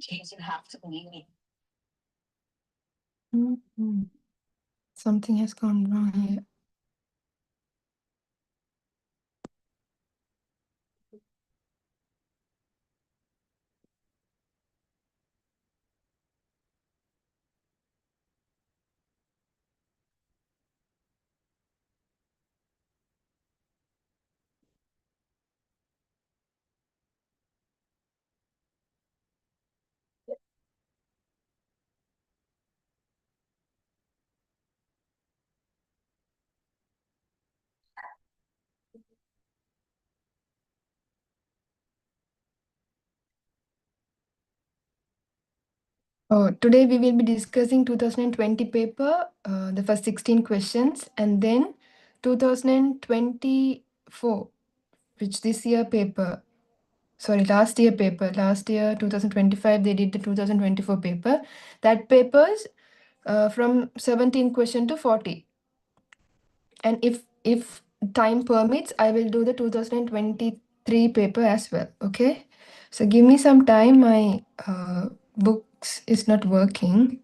James, you have to believe me. Something has gone wrong here. Today we will be discussing 2020 paper, the first 16 questions, and then 2024, which this year paper, sorry, last year paper, last year 2025, they did the 2024 paper. That papers from 17 question to 40. And if time permits, I will do the 2023 paper as well, okay? So give me some time, my books is not working.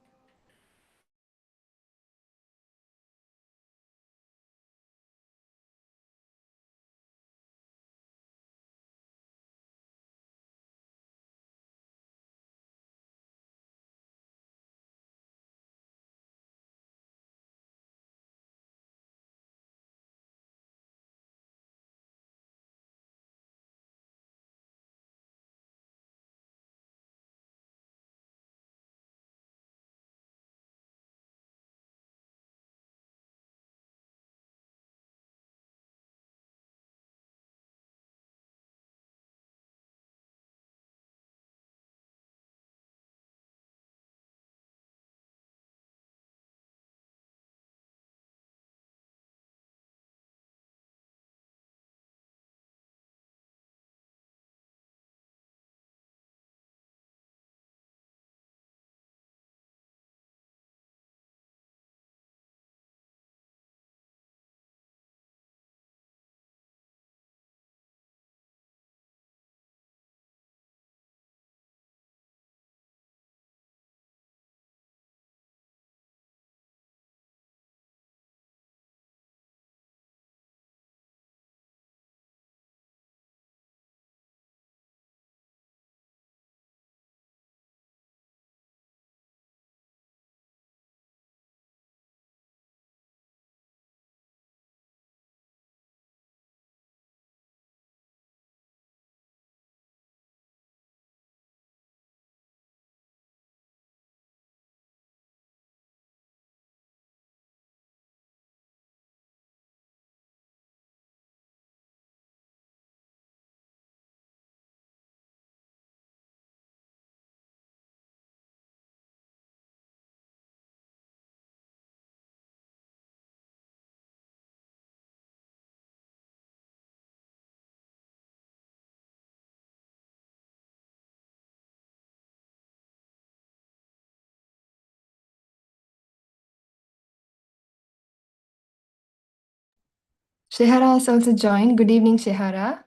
Shehara has also joined. Good evening, Shehara.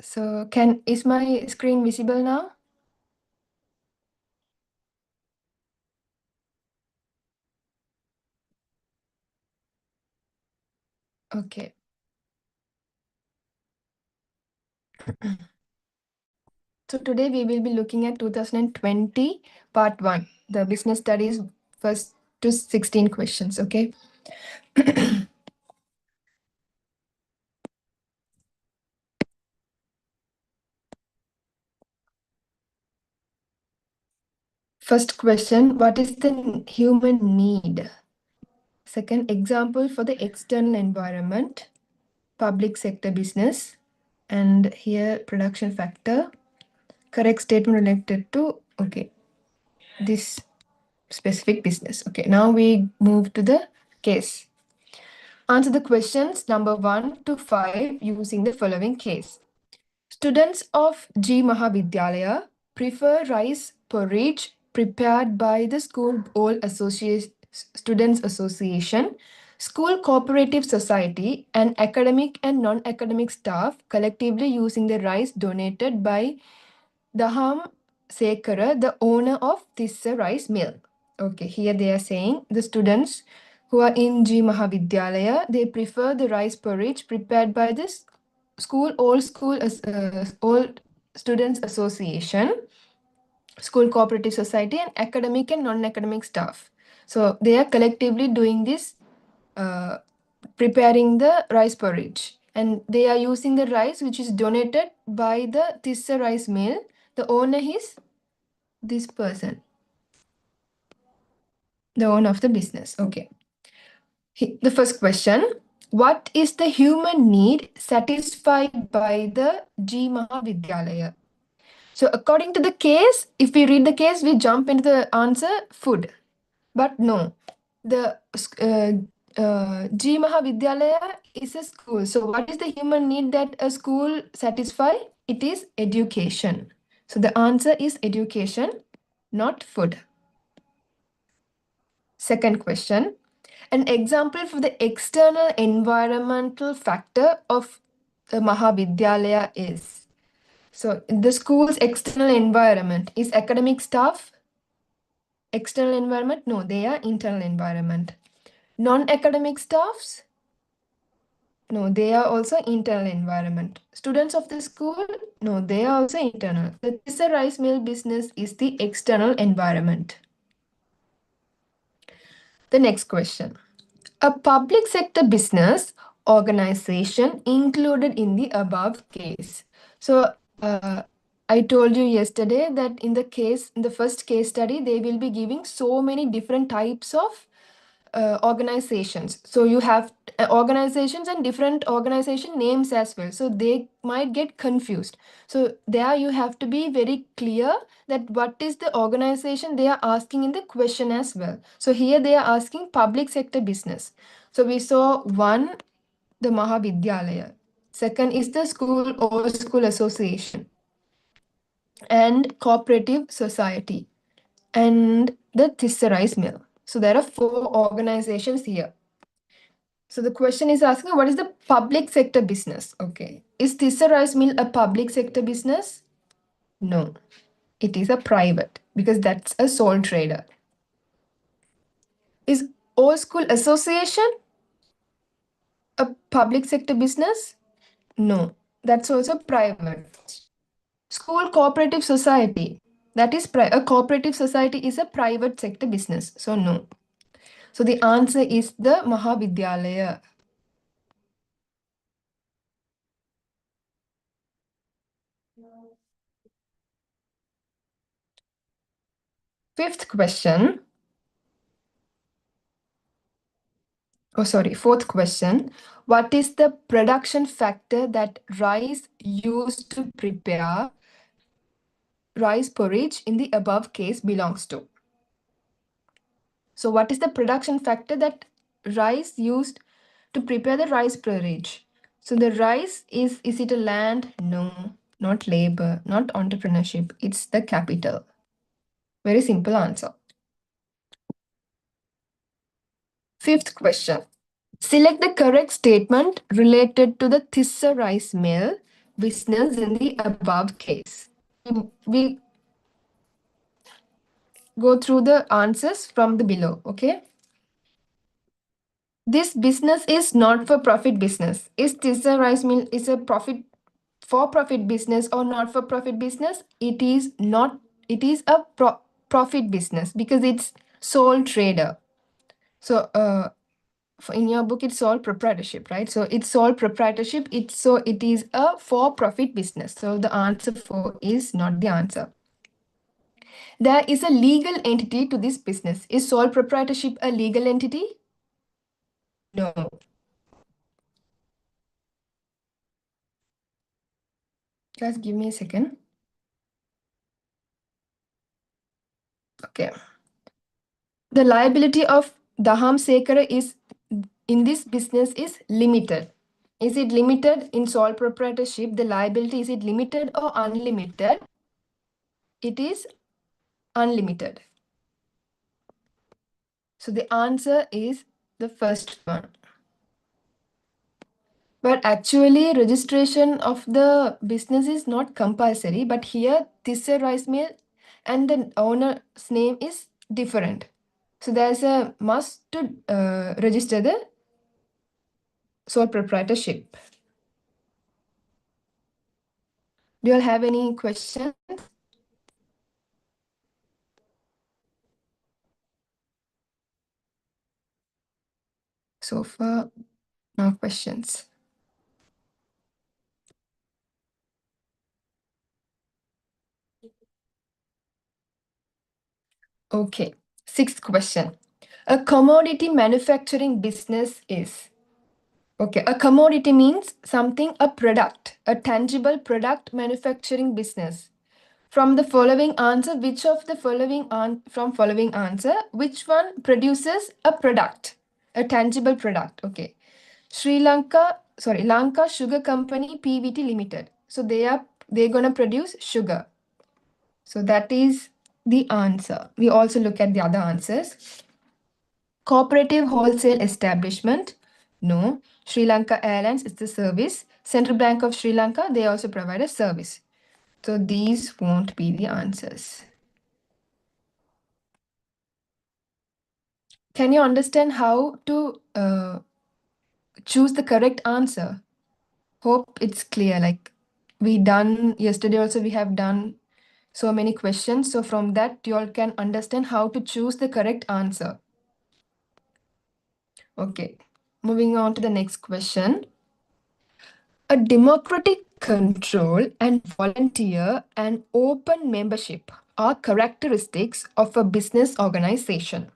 So is my screen visible now? Okay. So today we will be looking at 2020 part 1, the business studies first to 16 questions, okay? First question, what is the human need? Second, example for the external environment, public sector business, and here production factor, correct statement related to, okay, this specific business. Okay, now we move to the case. Answer the questions number 1 to 5 using the following case. Students of G Mahavidyalaya prefer rice porridge prepared by the School Bowl Students Association, School Cooperative Society, and academic and non-academic staff collectively using the rice donated by Daham Sekara, the owner of Tissa Rice Mill. Okay, here they are saying the students who are in G Mahavidyalaya, they prefer the rice porridge prepared by this all students association, school cooperative society, and academic and non-academic staff. So they are collectively doing this, preparing the rice porridge, and they are using the rice which is donated by the Tissa Rice Mill. The owner is this person, the owner of the business. Okay. The first question, what is the human need satisfied by the G Mahavidyalaya? So according to the case, if we read the case, we jump into the answer food. But no, the G Mahavidyalaya is a school. So what is the human need that a school satisfy? It is education. So the answer is education, not food. Second question, an example for the external environmental factor of the Mahavidyalaya is. So the school's external environment is academic staff. External environment? No, they are internal environment. Non-academic staffs? No, they are also internal environment. Students of the school? No, they are also internal. The Tissa Rice Mill business is the external environment. The next question. A public sector business organization included in the above case. So I told you yesterday that in the first case study, they will be giving so many different types of organizations. So you have organizations and different organization names as well. So they might get confused. So there you have to be very clear that what is the organization they are asking in the question as well. So here they are asking public sector business. So we saw one, the Mahavidyalaya. Second is the school or school association and cooperative society and the Tissa Rice Mill. So there are 4 organizations here. So the question is asking, what is the public sector business? Okay. Is Tissa Rice Mill a public sector business? No. It is a private because that's a sole trader. Is All School Association a public sector business? No. That's also private. School Cooperative Society. That is a cooperative society is a private sector business. So no. So the answer is the Mahavidyalaya. Fifth question. Fourth question. What is the production factor that rice used to prepare rice porridge in the above case belongs to? So what is the production factor that rice used to prepare the rice porridge? So the rice is it a land? No, not labor, not entrepreneurship. It's the capital. Very simple answer. Fifth question. Select the correct statement related to the Tissa Rice Mill business in the above case. We go through the answers from the below, okay? This business is not for profit business. Is Tissa Rice Mill is a for profit business or not for profit business? It is not. It is a profit business because it's sole trader. So in your book it's sole proprietorship, right? So it's sole proprietorship. It is a for-profit business. So the answer 4 is not the answer. There is a legal entity to this business. Is sole proprietorship a legal entity? No. Just give me a second. Okay. The liability of Daham Sekara is in this business is limited. Is it limited in sole proprietorship? The liability, is it limited or unlimited? It is unlimited. So the answer is the first one. But actually, registration of the business is not compulsory. But here, Tissa Rice Mill and the owner's name is different. So there's a must to register the sole proprietorship. Do you all have any questions? So far, no questions. Okay, sixth question. A commodity manufacturing business is. Okay, a commodity means something, a product, a tangible product manufacturing business. From the following answer, which of the following from following answer, which one produces a product, a tangible product? Okay, Lanka Sugar Company PVT Limited. So they're gonna produce sugar. So that is the answer. We also look at the other answers. Cooperative wholesale establishment. No. Sri Lanka Airlines is the service. Central Bank of Sri Lanka, they also provide a service. So these won't be the answers. Can you understand how to choose the correct answer? Hope it's clear. Like we done yesterday also, we have done so many questions. So from that, you all can understand how to choose the correct answer. Okay, moving on to the next question. A democratic control and volunteer and open membership are characteristics of a business organization.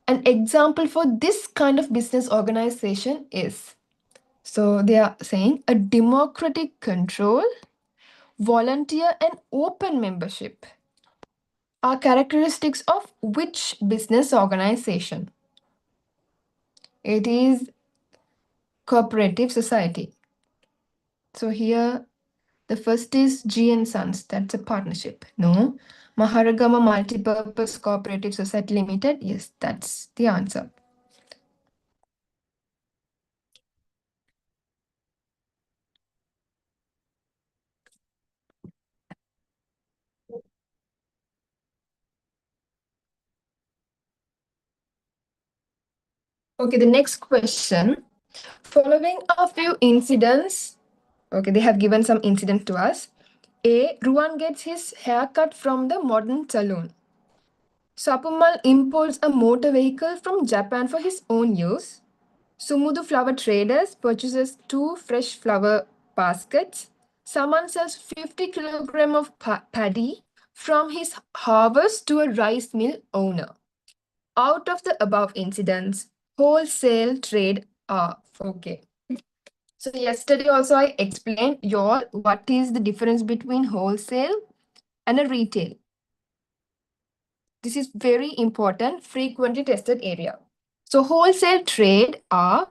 An example for this kind of business organization is, so they are saying a democratic control, volunteer and open membership are characteristics of which business organization? It is cooperative society. So here the first is G and Sons, that's a partnership. No. Maharagama Multipurpose Cooperative Society Limited, yes, that's the answer. Okay, the next question. Following a few incidents, okay, they have given some incident to us. A. Ruan gets his hair cut from the modern salon. Sapumal imports a motor vehicle from Japan for his own use. Sumudu Flower Traders purchases 2 fresh flower baskets. Someone sells 50 kg of paddy from his harvest to a rice mill owner. Out of the above incidents, wholesale trade are okay. So yesterday also I explained y'all what is the difference between wholesale and a retail. This is very important, frequently tested area. So wholesale trade are,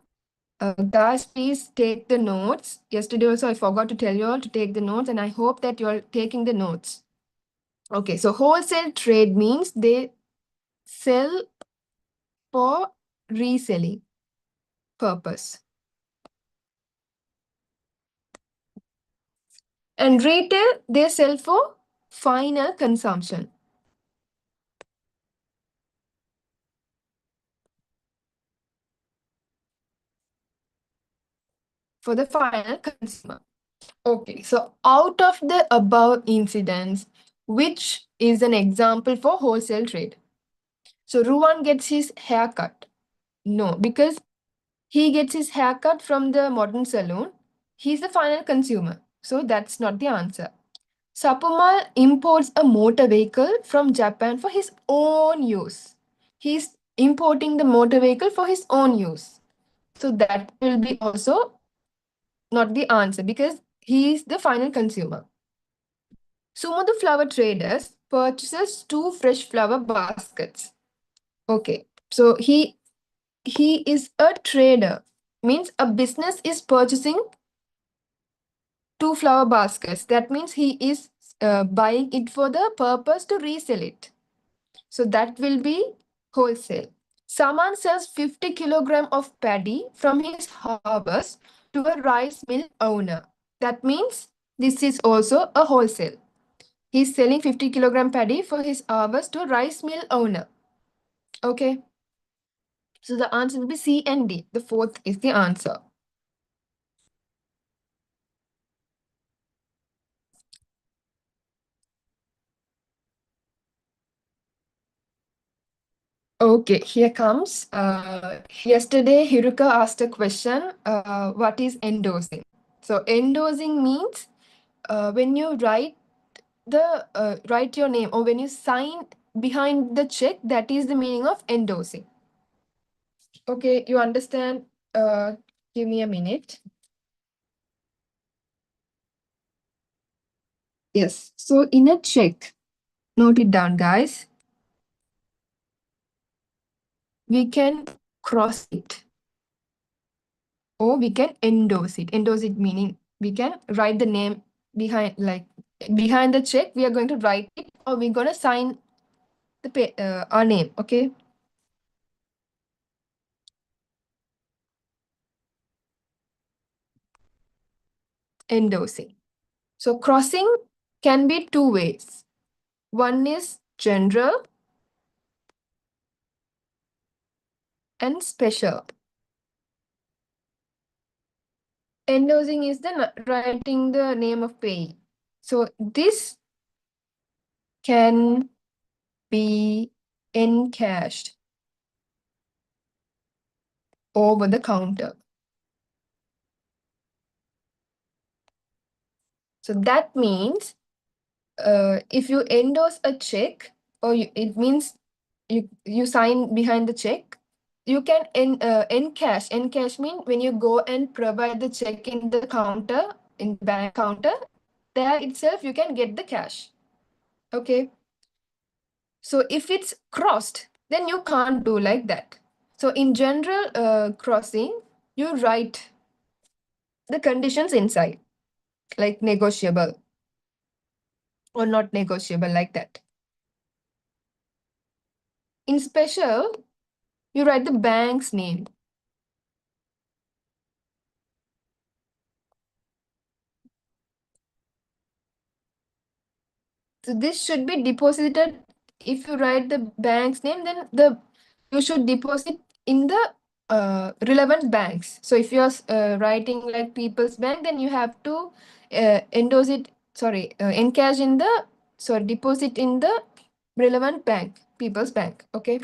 guys, please take the notes. Yesterday also I forgot to tell you all to take the notes and I hope that you're taking the notes. Okay, so wholesale trade means they sell for reselling purpose. And retail, they sell for final consumption. For the final consumer. Okay, so out of the above incidents, which is an example for wholesale trade? So Ruwan gets his haircut. No, because he gets his haircut from the modern salon. He's the final consumer. So that's not the answer. Sapumal imports a motor vehicle from Japan for his own use. He's importing the motor vehicle for his own use. So that will be also not the answer because he is the final consumer. Sumudu Flower Traders purchases 2 fresh flower baskets. Okay, so he is a trader. Means a business is purchasing 2 flower baskets. That means he is buying it for the purpose to resell it. So that will be wholesale. Saman sells 50 kg of paddy from his harvest to a rice mill owner. That means this is also a wholesale. He's selling 50 kilogram paddy for his harvest to a rice mill owner. Okay. So the answer will be C and D. The fourth is the answer. Okay, here comes. Yesterday, Hiruka asked a question. What is endorsing? So endorsing means when you write your name or when you sign behind the check, that is the meaning of endorsing. Okay, you understand? Give me a minute. Yes. So in a check, note it down, guys. We can cross it or we can endorse it. Endorse it meaning we can write the name behind the check. We are going to write it or we're going to sign our name. Okay. Endorsing. So crossing can be two ways. One is general and special. Endorsing is the writing the name of payee. So this can be encashed over the counter. So that means if you endorse a check, it means you sign behind the check, you can encash. Encash mean when you go and provide the check in the counter, in the bank counter, there itself you can get the cash. Okay. So if it's crossed, then you can't do like that. So in general crossing, you write the conditions inside, like negotiable or not negotiable, like that. In special, you write the bank's name. So this should be deposited. If you write the bank's name, then you should deposit in the relevant banks. So if you're writing like People's Bank, then you have to endorse it. Sorry, encash in the deposit in the relevant bank, People's Bank. Okay.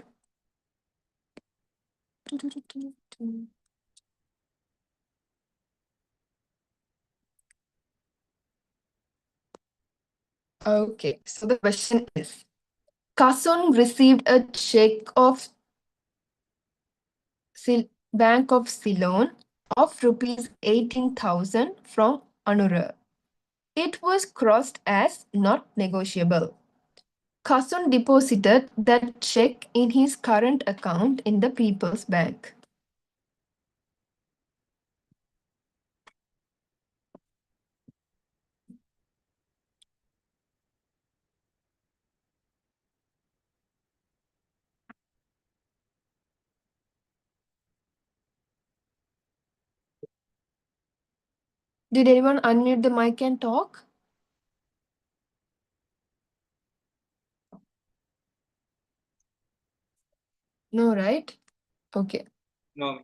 Okay. So the question is, Kasun received a check of Bank of Ceylon of rupees 18,000 from Anura. It was crossed as not negotiable. Kasun deposited that check in his current account in the People's Bank. Did anyone unmute the mic and talk? No, right? Okay. No.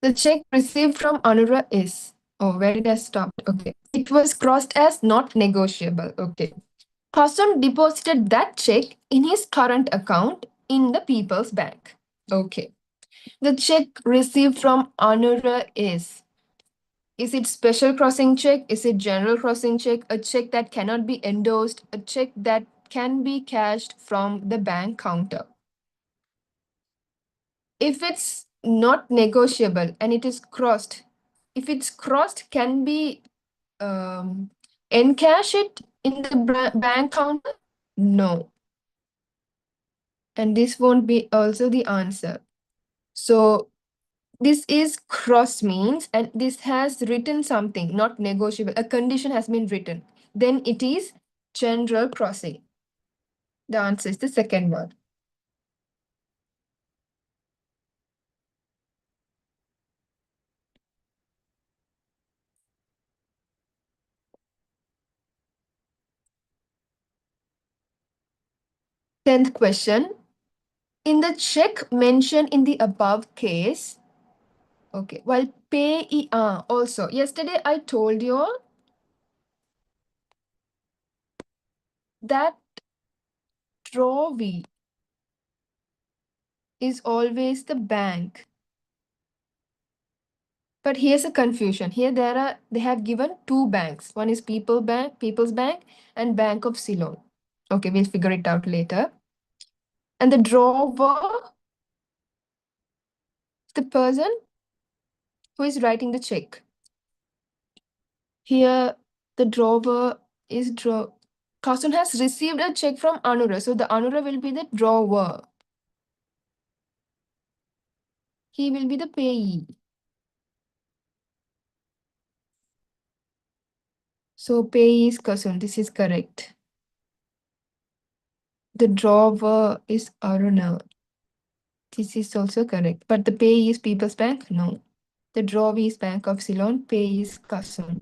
The check received from Anura is. Oh, where did I stop? Okay. It was crossed as not negotiable. Okay. Kasun deposited that check in his current account in the People's Bank. Okay. The check received from Anura is it special crossing check? Is it general crossing check? A check that cannot be endorsed? A check that can be cashed from the bank counter? If it's not negotiable and it is crossed, if it's crossed, can be encash it in the bank counter? No. And this won't be also the answer. So this is cross means, and this has written something, not negotiable. A condition has been written. Then it is general crossing. The answer is the second one. Tenth question. In the check mentioned in the above case, okay, while pay also, yesterday I told you all that drawee is always the bank. But here's a confusion. Here they have given two banks. One is People's Bank, and Bank of Ceylon. Okay, we'll figure it out later. And the drawer, the person who is writing the check. Here, the drawer is Kasun has received a check from Anura. So the Anura will be the drawer. He will be the payee. So payee is Kasun. This is correct. The drawer is Aruna. This is also correct. But the payee is People's Bank? No. The drawee is Bank of Ceylon. Payee is Kasun.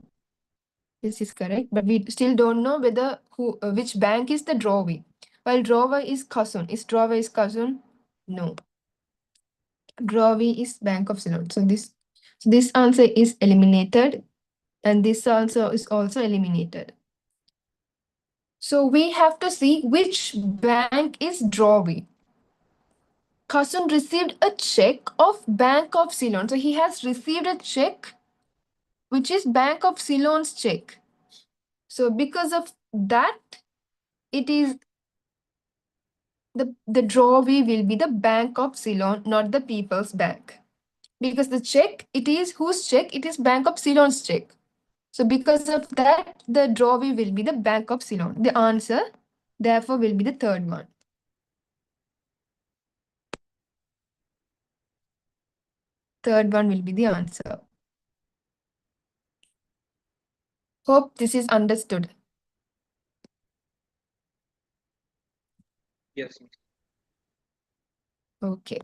This is correct. But we still don't know whether which bank is the drawee. While drawer is Kasun. Is drawer is Kasun? No. Drawee is Bank of Ceylon. So this answer is eliminated. And this answer is also eliminated. So we have to see which bank is drawee. Kasun received a check of Bank of Ceylon. So he has received a check which is Bank of Ceylon's check. So because of that, it is the drawee will be the Bank of Ceylon, not the People's Bank. Because the check, it is whose check? It is Bank of Ceylon's check. So because of that, the drawee will be the Bank of Ceylon. The answer, therefore, will be the third one. Third one will be the answer. Hope this is understood. Yes. Okay.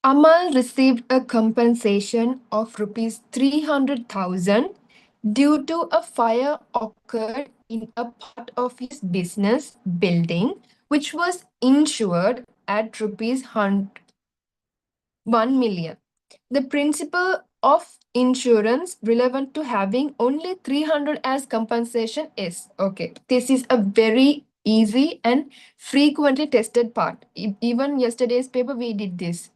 Amal received a compensation of rupees 300,000 due to a fire occurred in a part of his business building, which was insured at rupees 1 million. The principle of insurance relevant to having only 300 as compensation is, okay, this is a very easy and frequently tested part. Even yesterday's paper, we did this.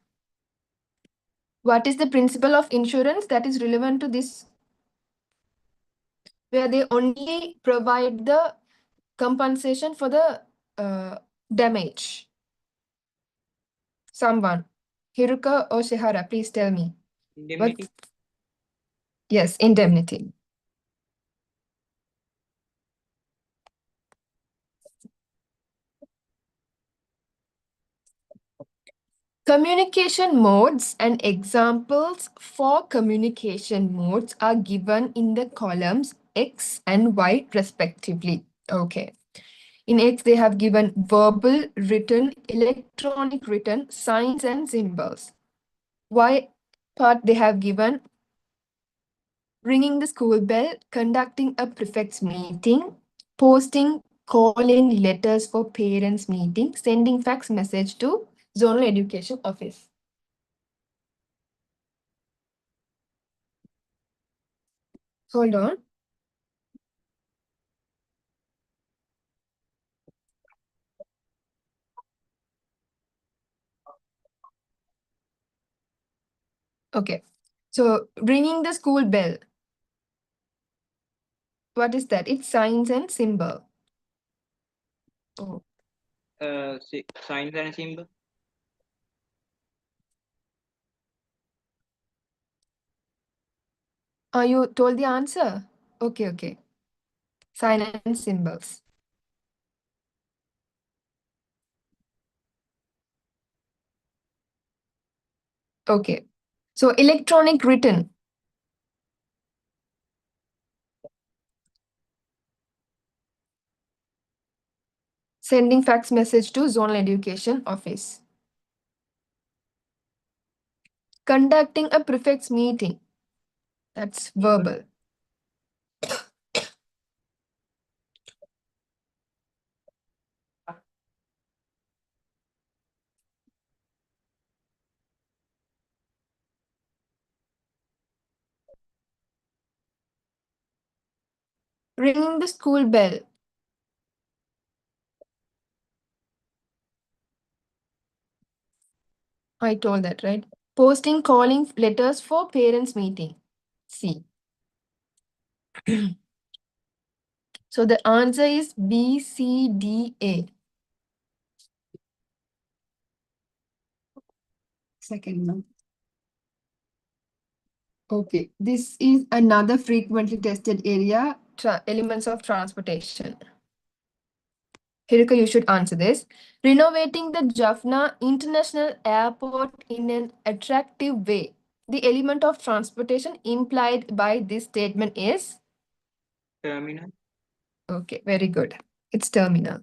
What is the principle of insurance that is relevant to this? Where they only provide the compensation for the damage. Someone. Hiruka or Shihara, please tell me. Indemnity. Yes, indemnity. Communication modes and examples for communication modes are given in the columns X and Y respectively. Okay. In X, they have given verbal, written, electronic written, signs and symbols. Y part, they have given ringing the school bell, conducting a prefect's meeting, posting, calling letters for parents' meeting, sending fax message to zonal education office. Hold on. Okay. So ringing the school bell. What is that? It's signs and symbol. Oh. Signs and symbol. You told the answer? Okay, okay. Sign and symbols. Okay. So electronic written. Sending fax message to zonal education office. Conducting a prefect's meeting. That's verbal. Ringing the school bell. I told that, right? Posting calling letters for parents meeting. C. So the answer is B, C, D, A. Second one. Okay, this is another frequently tested area, elements of transportation. Hirika, you should answer this. Renovating the Jaffna International Airport in an attractive way. The element of transportation implied by this statement is? Terminal. Okay, very good. It's terminal.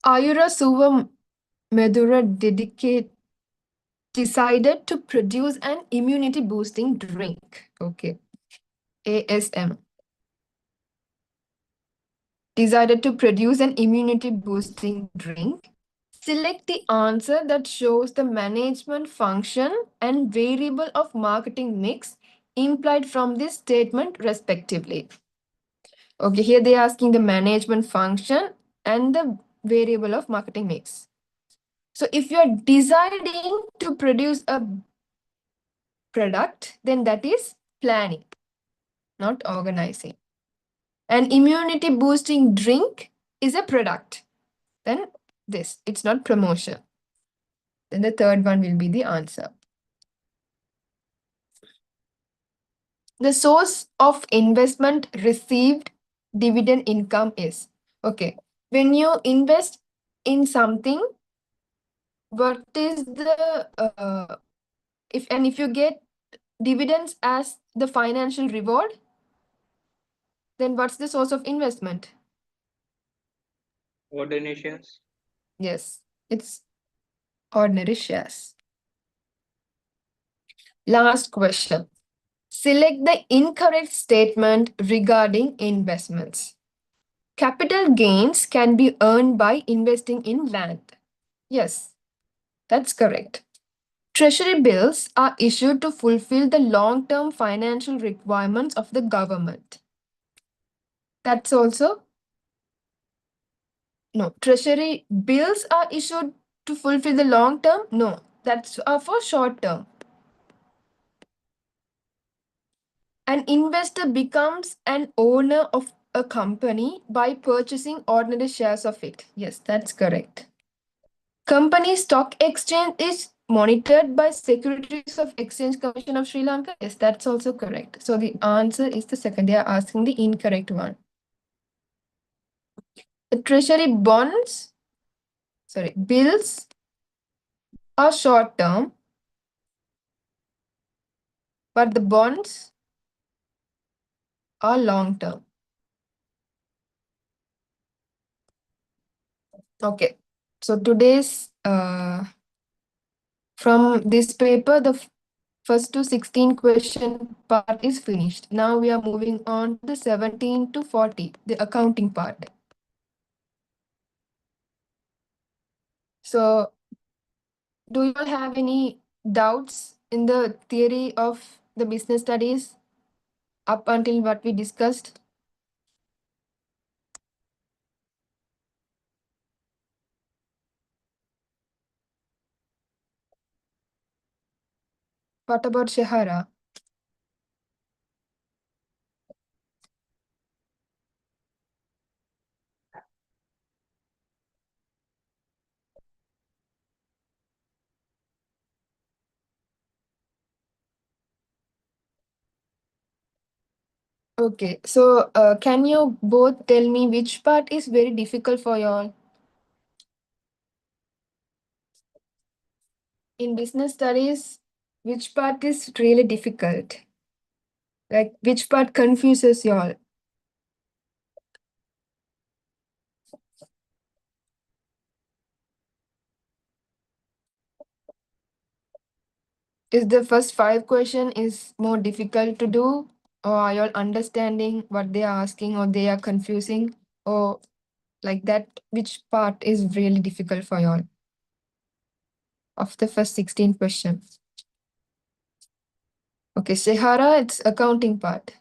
Ayura Suva Medura decided to produce an immunity boosting drink. Okay, ASM. Decided to produce an immunity boosting drink. Select the answer that shows the management function and variable of marketing mix implied from this statement respectively. Okay, here they are asking the management function and the variable of marketing mix. So if you are deciding to produce a product, then that is planning, not organizing. An immunity boosting drink is a product. Then this, it's not promotion. Then the third one will be the answer. The source of investment received dividend income is, okay, when you invest in something, what is the, if you get dividends as the financial reward, then what's the source of investment? Ordinary shares. Yes, it's ordinary shares. Last question. Select the incorrect statement regarding investments. Capital gains can be earned by investing in land. Yes, that's correct. Treasury bills are issued to fulfill the long-term financial requirements of the government. That's also no. Treasury bills are issued to fulfill the long term? No, that's for short term. An investor becomes an owner of a company by purchasing ordinary shares of it. Yes, that's correct. Company stock exchange is monitored by Securities of Exchange Commission of Sri Lanka. Yes, that's also correct. So the answer is the second. They are asking the incorrect one. The treasury bills are short term, but the bonds are long term. Okay. So today's from this paper, the first to 16 question part is finished. Now we are moving on to the 17 to 40, the accounting part. So do you all have any doubts in the theory of the business studies up until what we discussed? What about Shahara? Okay, so can you both tell me which part is very difficult for y'all? In business studies, which part is really difficult? Like, which part confuses y'all? Is the first five question is more difficult to do, or are y'all understanding what they are asking, or they are confusing, or like that? Which part is really difficult for y'all of the first 16 questions? Okay, Shehara, it's accounting part.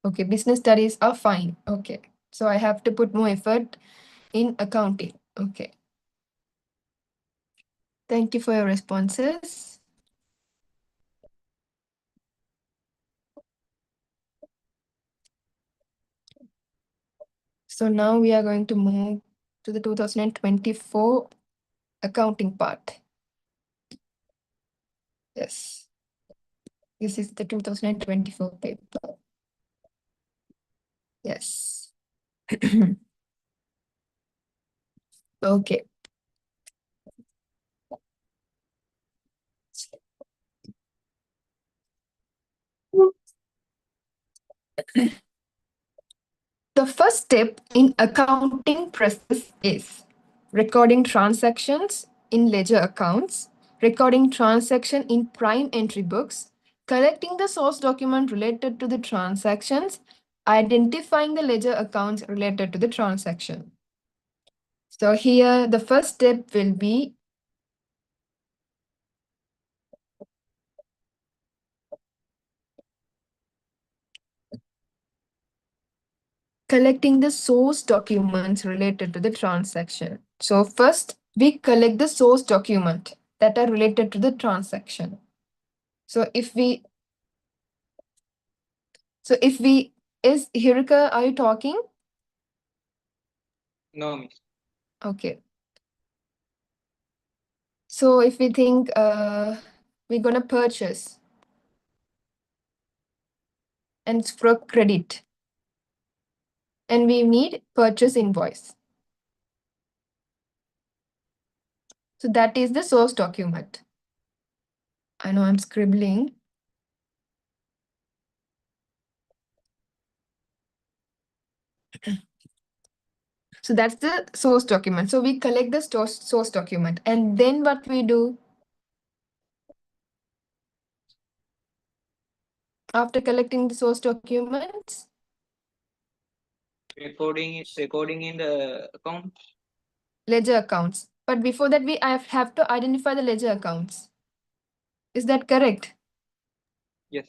Okay, business studies are fine. Okay, so I have to put more effort in accounting. Okay, thank you for your responses. So now we are going to move to the 2024 accounting part. Yes, this is the 2024 paper. Yes. Okay. The first step in accounting process is recording transactions in ledger accounts, recording transaction in prime entry books, collecting the source document related to the transactions, identifying the ledger accounts related to the transaction. So here the first step will be collecting the source documents related to the transaction. So first we collect the source document that are related to the transaction. So if we is Hirika, are you talking? No, miss. Okay. So if we think we're gonna purchase and it's for credit and we need purchase invoice. So that is the source document. I know I'm scribbling. So that's the source document. So we collect the source document and then what we do after collecting the source documents? Recording in the account. Ledger accounts. But before that, I have to identify the ledger accounts. Is that correct? Yes.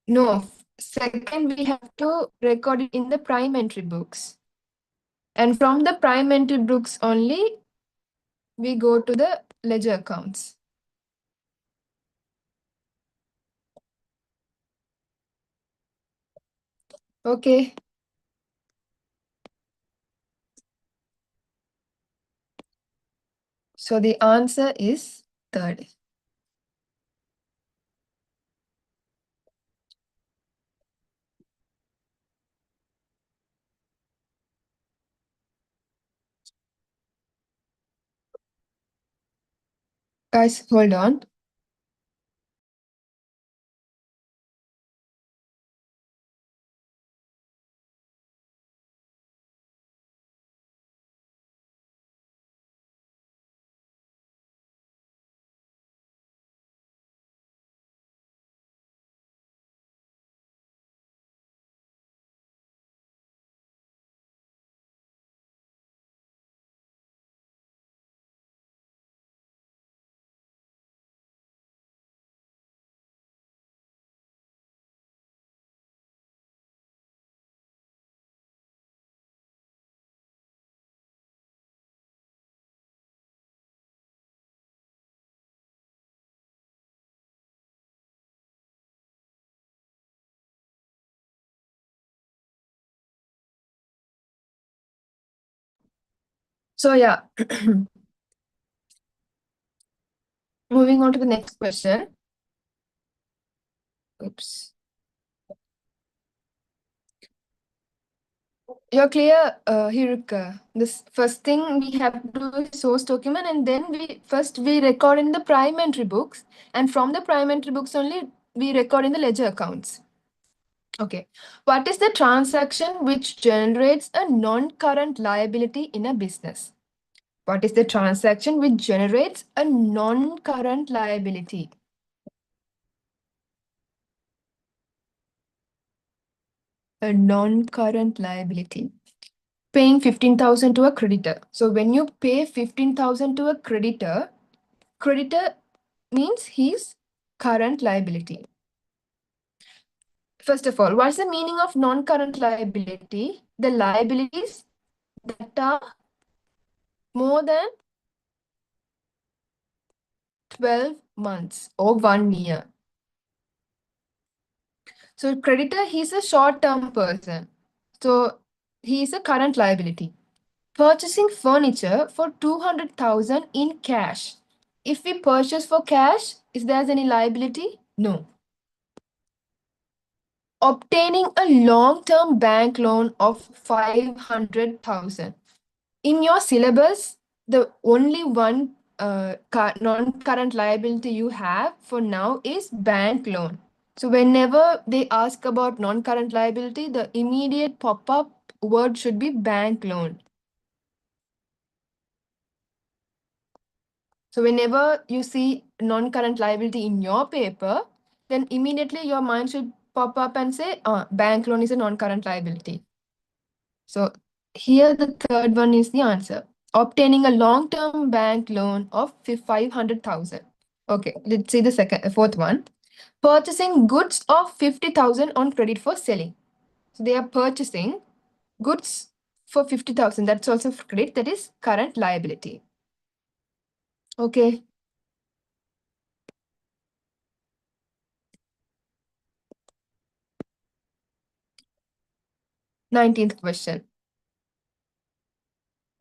No. Second, we have to record it in the prime entry books. And from the prime entry books only, we go to the ledger accounts. Okay. So the answer is third. Guys, hold on. So yeah, Moving on to the next question. Oops. You're clear, Hiruk. This first thing we have to do is source document, and then we record in the prime entry books, and from the prime entry books only we record in the ledger accounts. Okay. What is the transaction which generates a non-current liability in a business? What is the transaction which generates a non-current liability? A non-current liability. Paying 15,000 to a creditor. So when you pay 15,000 to a creditor means his current liability. First of all, what's the meaning of non-current liability? The liabilities that are more than 12 months or 1 year. So creditor, he's a short-term person. So he is a current liability. Purchasing furniture for 200,000 in cash. If we purchase for cash, is there any liability? No. Obtaining a long-term bank loan of 500,000. In your syllabus, the only one non-current liability you have for now is bank loan. So whenever they ask about non-current liability, the immediate pop-up word should be bank loan. So whenever you see non-current liability in your paper, then immediately your mind should pop up and say, bank loan is a non-current liability. So here the third one is the answer. Obtaining a long-term bank loan of 500,000. Okay, let's see the fourth one. Purchasing goods of 50,000 on credit for selling. So they are purchasing goods for 50,000. That's also for credit. That is current liability. Okay. Nineteenth question.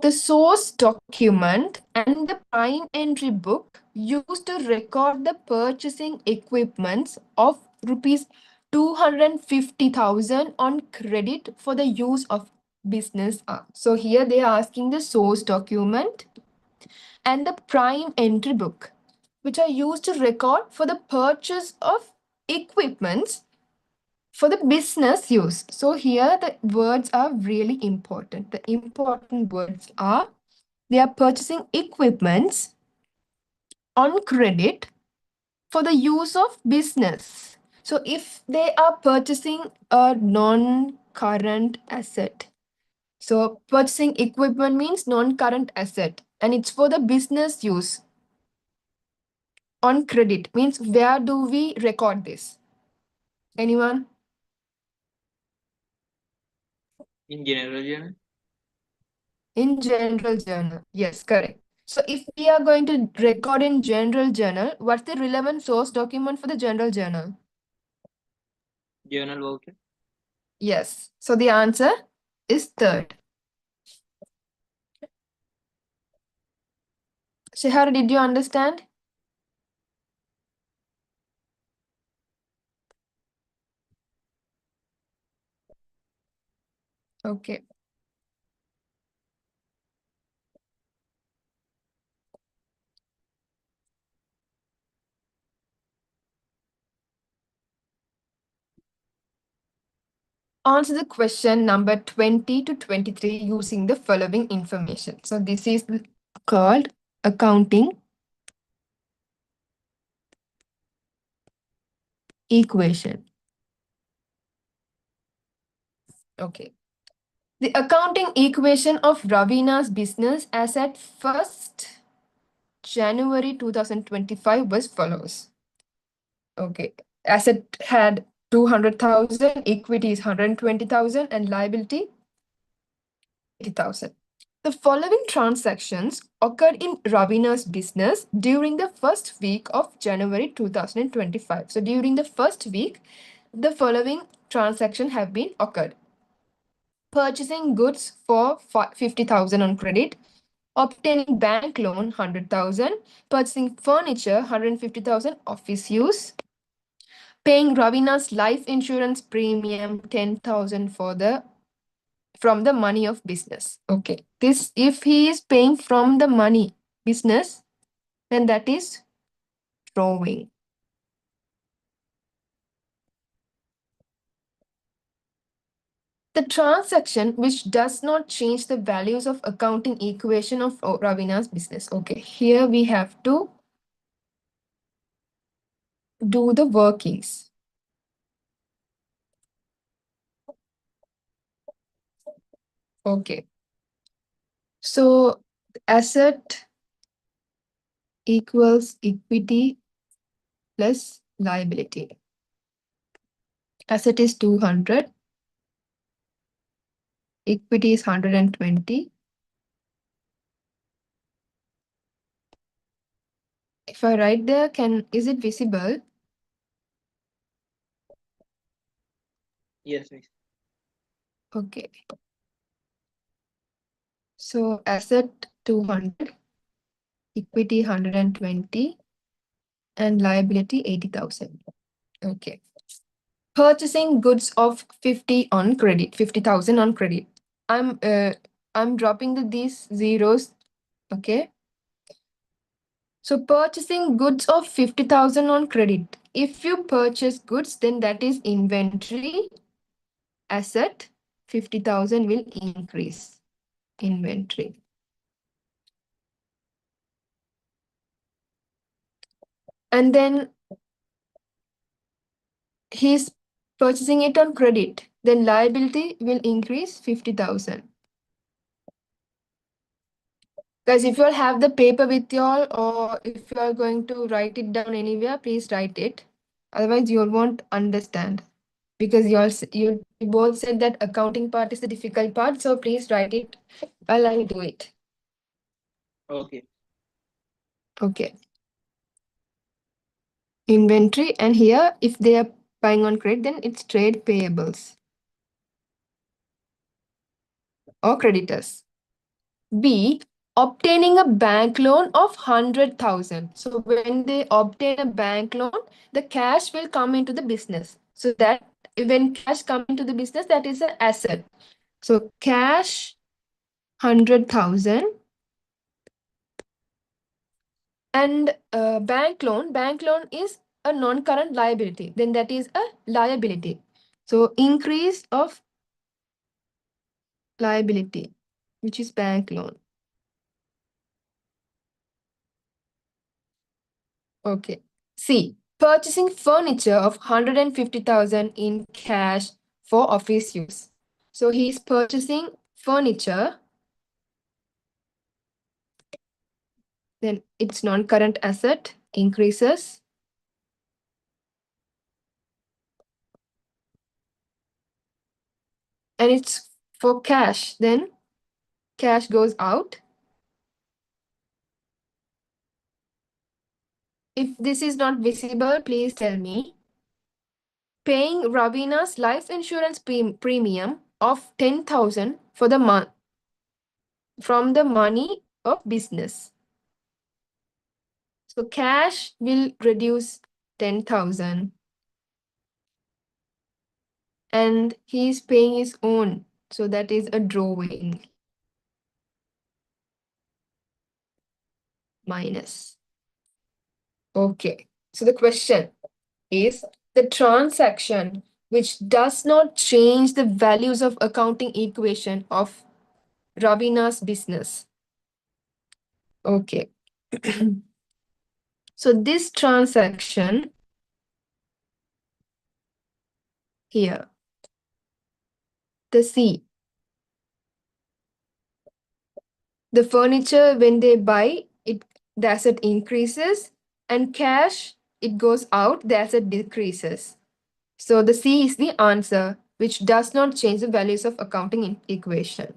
The source document and the prime entry book used to record the purchasing equipments of rupees 250,000 on credit for the use of business. So here they are asking the source document and the prime entry book, which are used to record for the purchase of equipments for the business use. So here the words are really important. The important words are they are purchasing equipments on credit for the use of business. So if they are purchasing a non-current asset, so purchasing equipment means non-current asset and it's for the business use. On credit means where do we record this? Anyone? In general journal. In general journal. Yes, correct. So if we are going to record in general journal, what's the relevant source document for the general journal? Journal voucher. Yes. So the answer is third. Shihar, did you understand? Okay. Answer the question number 20 to 23 using the following information. So this is called accounting equation. Okay. The accounting equation of Ravina's business as at 1st January 2025 was follows. Okay. Asset had 200,000, equity is 120,000, and liability 80,000. The following transactions occurred in Ravina's business during the first week of January 2025. So during the first week, the following transactions have been occurred. Purchasing goods for 50,000 on credit, obtaining bank loan 100,000, purchasing furniture 150,000 office use, paying Ravina's life insurance premium 10,000 from the money of business. Okay, this if he is paying from the money business, then that is drawing. The transaction which does not change the values of accounting equation of Ravina's business. Okay, here we have to do the workings. Okay. So asset equals equity plus liability. Asset is 200. Equity is 120. If I write there, is it visible? Yes, miss. Okay. So asset 200, equity 120, and liability 80,000. Okay. Purchasing goods of 50 on credit, 50,000 on credit. I'm dropping these zeros. Okay. So purchasing goods of 50,000 on credit. If you purchase goods, then that is inventory. Asset 50,000 will increase inventory. And then he's purchasing it on credit. Then liability will increase 50,000. Guys, if you all have the paper with you all, or if you are going to write it down anywhere, please write it. Otherwise, you all won't understand. Because you both said that accounting part is the difficult part, so please write it while I do it. Okay. Okay. Inventory, and here, if they are buying on credit, then it's trade payables or creditors. B, obtaining a bank loan of 100,000. So when they obtain a bank loan, the cash will come into the business. So that when cash come into the business, that is an asset. So cash 100,000 and bank loan is a non-current liability. Then that is a liability. So increase of liability, which is bank loan. Okay. C. Purchasing furniture of 150,000 in cash for office use. So he's purchasing furniture. Then its non-current asset increases. And it's for cash. Then cash goes out. If this is not visible, please tell me. Paying Ravina's life insurance premium of 10,000 for the month from the money of business. So cash will reduce 10,000 and he is paying his own. So that is a drawing minus. Okay. So the question is the transaction which does not change the values of accounting equation of Ravina's business. Okay. So this transaction here, the C, the furniture when they buy it, the asset increases, and cash it goes out, the asset decreases. So the C is the answer, which does not change the values of accounting equation.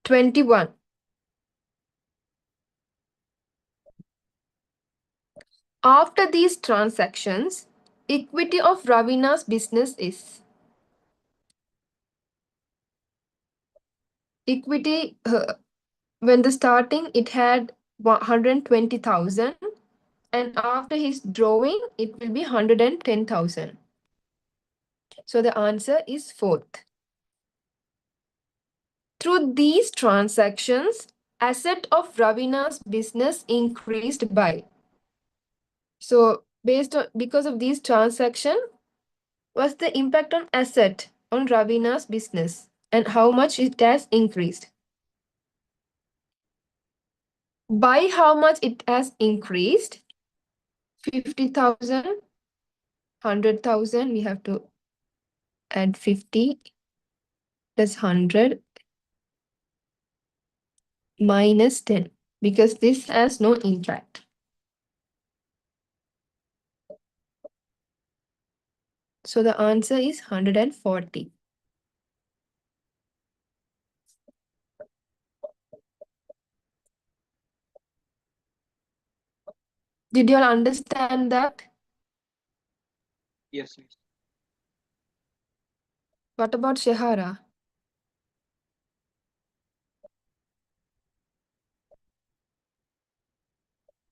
21. After these transactions, equity of Ravina's business is. Equity, when the starting, it had 120,000, and after his drawing, it will be 110,000. So the answer is fourth. Through these transactions, asset of Ravina's business increased by. So because of these transactions, what's the impact on asset on Ravina's business and how much it has increased? By how much it has increased? 50,000, 100,000, we have to add 50 plus 100 minus 10 because this has no impact. So the answer is 140. Did you all understand that? Yes, miss. What about Shehara?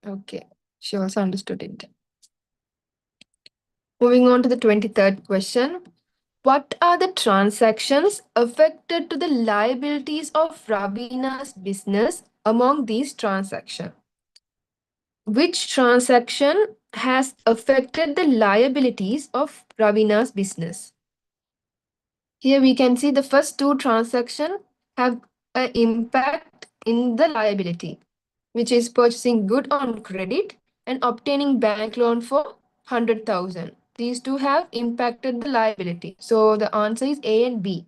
Okay, she also understood it. Moving on to the 23rd question. What are the transactions affected to the liabilities of Ravina's business among these transactions? Which transaction has affected the liabilities of Ravina's business? Here we can see the first two transactions have an impact in the liability, which is purchasing good on credit and obtaining bank loan for 100,000. These two have impacted the liability. So the answer is A and B.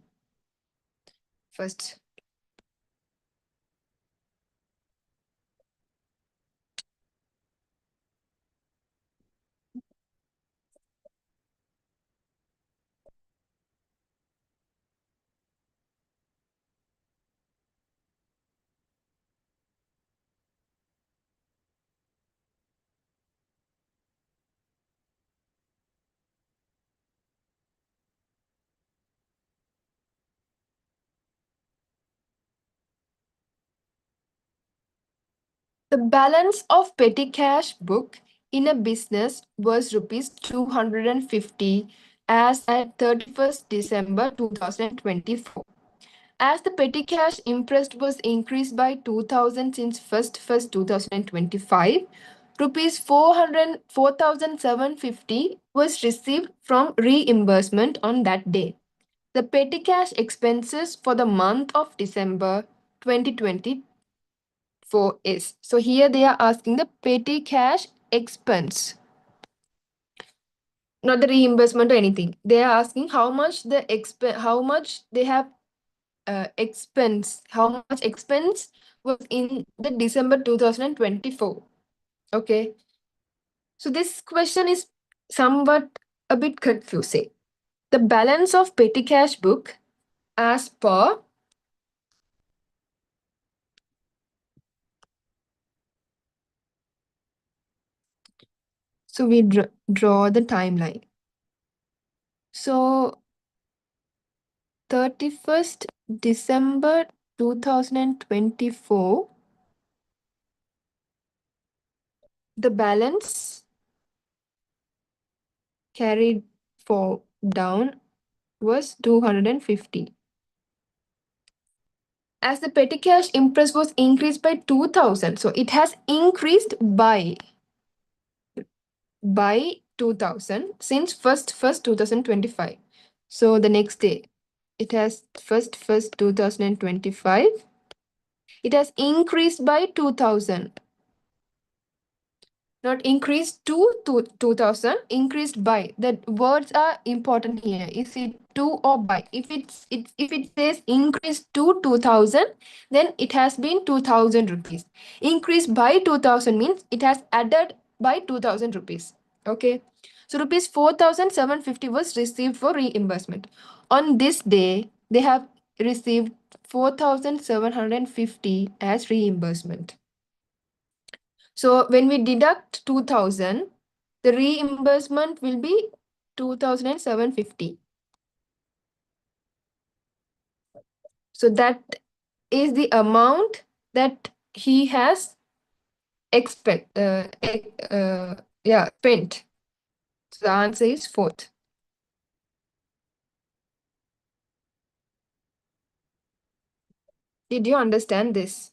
First. The balance of petty cash book in a business was rupees 250 as at 31st December 2024. As the petty cash interest was increased by 2,000 since 1st 2025, rupees 4,750 was received from reimbursement on that day. The petty cash expenses for the month of December 2024 is. So here they are asking the petty cash expense, not the reimbursement or anything. They are asking how much how much they have how much expense was in the December 2024. Okay. So this question is somewhat a bit confusing. The balance of petty cash book as per so we draw the timeline. So 31st December 2024, the balance carried for down was 250. As the petty cash interest was increased by 2,000, so it has increased by 2,000 since first 2025. So the next day, it has first 2025. It has increased by 2,000. Not increased to 2,000, increased by. The words are important here. Is it to or by? If if it says increased to 2,000, then it has been 2,000 rupees. Increased by 2,000 means it has added by 2,000 rupees. Okay. So rupees 4,750 was received for reimbursement. On this day, they have received 4,750 as reimbursement. So when we deduct 2,000, the reimbursement will be 2,750. So that is the amount that he has spent. So the answer is fourth. Did you understand this?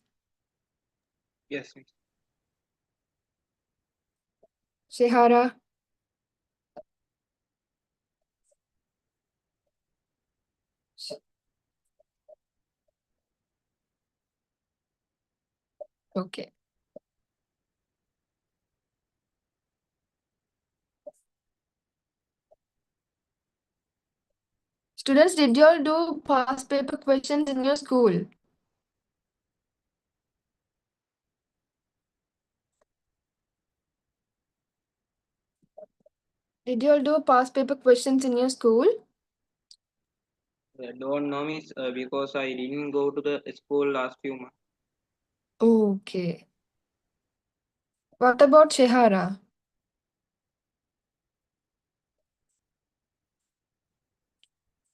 Yes, miss. Shehara? Okay. Students, did you all do past paper questions in your school? Did you all do past paper questions in your school? Don't know, miss, because I didn't go to the school last few months. Okay. What about Shehara?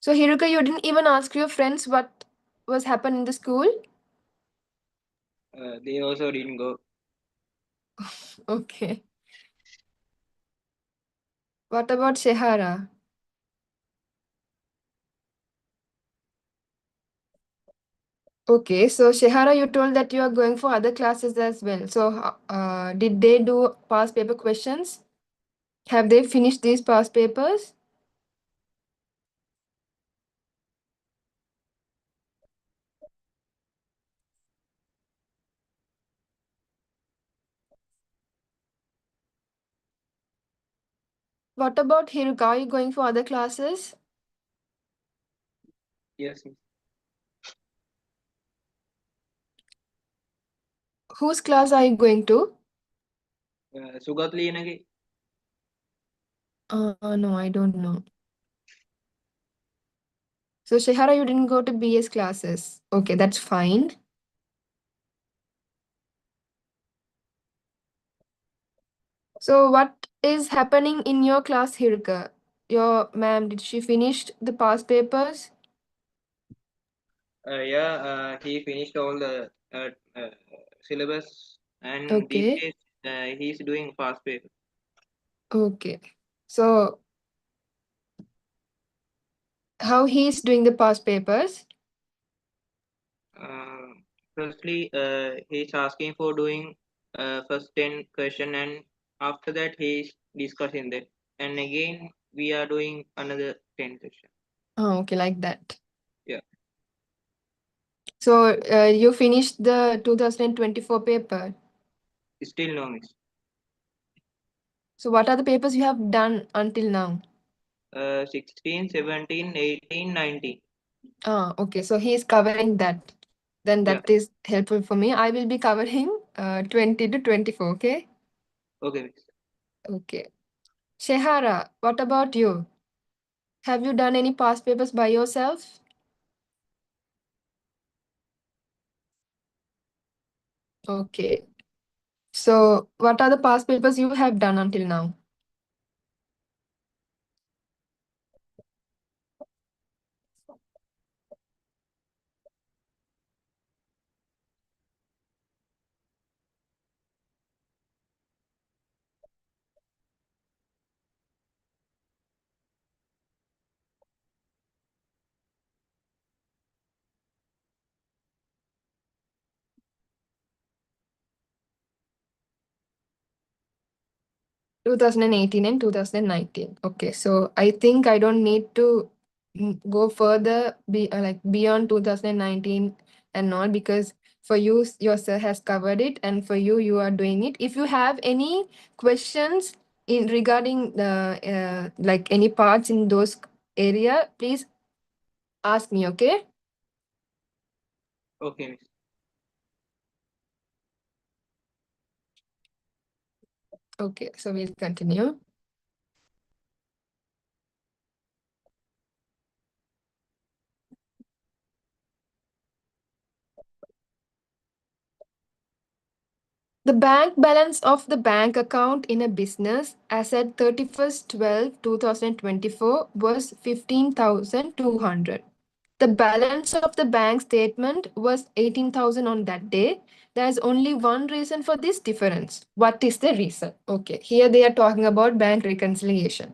So Hiruka, you didn't even ask your friends what was happened in the school? They also didn't go. Okay. What about Shehara? Okay, so Shehara, you told that you are going for other classes as well. So, did they do past paper questions? Have they finished these past papers? What about Hiruka? Are you going for other classes? Yes, miss. Whose class are you going to? Sugatleenage. No, I don't know. So, Shehara, you didn't go to BS classes. Okay, that's fine. So, what is happening in your class, Hiruka? Your ma'am, did she finish the past papers? Yeah, he finished all the syllabus, and these Okay, days he's doing fast paper. okay. So, how he's doing the past papers? Uh, Firstly, he's asking for doing first 10 question, and after that he's discussing that. And again, we are doing another 10 question. Oh, okay, like that. Yeah, So, you finished the 2024 paper. still no miss. So, what are the papers you have done until now? 16, 17, 18, 19. Okay, so he is covering that. Then Yeah, that is helpful for me. I will be covering 20 to 24, okay? okay miss. Okay. Shehara, what about you? Have you done any past papers by yourself? Okay. So, what are the past papers you have done until now? 2018 and 2019. Okay, so I think I don't need to go further like beyond 2019 and all, because for you your sir has covered it, and for you you are doing it. If you have any questions in regarding the like any parts in those area, please ask me, okay? Okay miss. Okay, so we'll continue. The bank balance of the bank account in a business as at 31st 12 2024 was 15,200. The balance of the bank statement was 18,000 on that day. There's only one reason for this difference. What is the reason? Okay, here they are talking about bank reconciliation.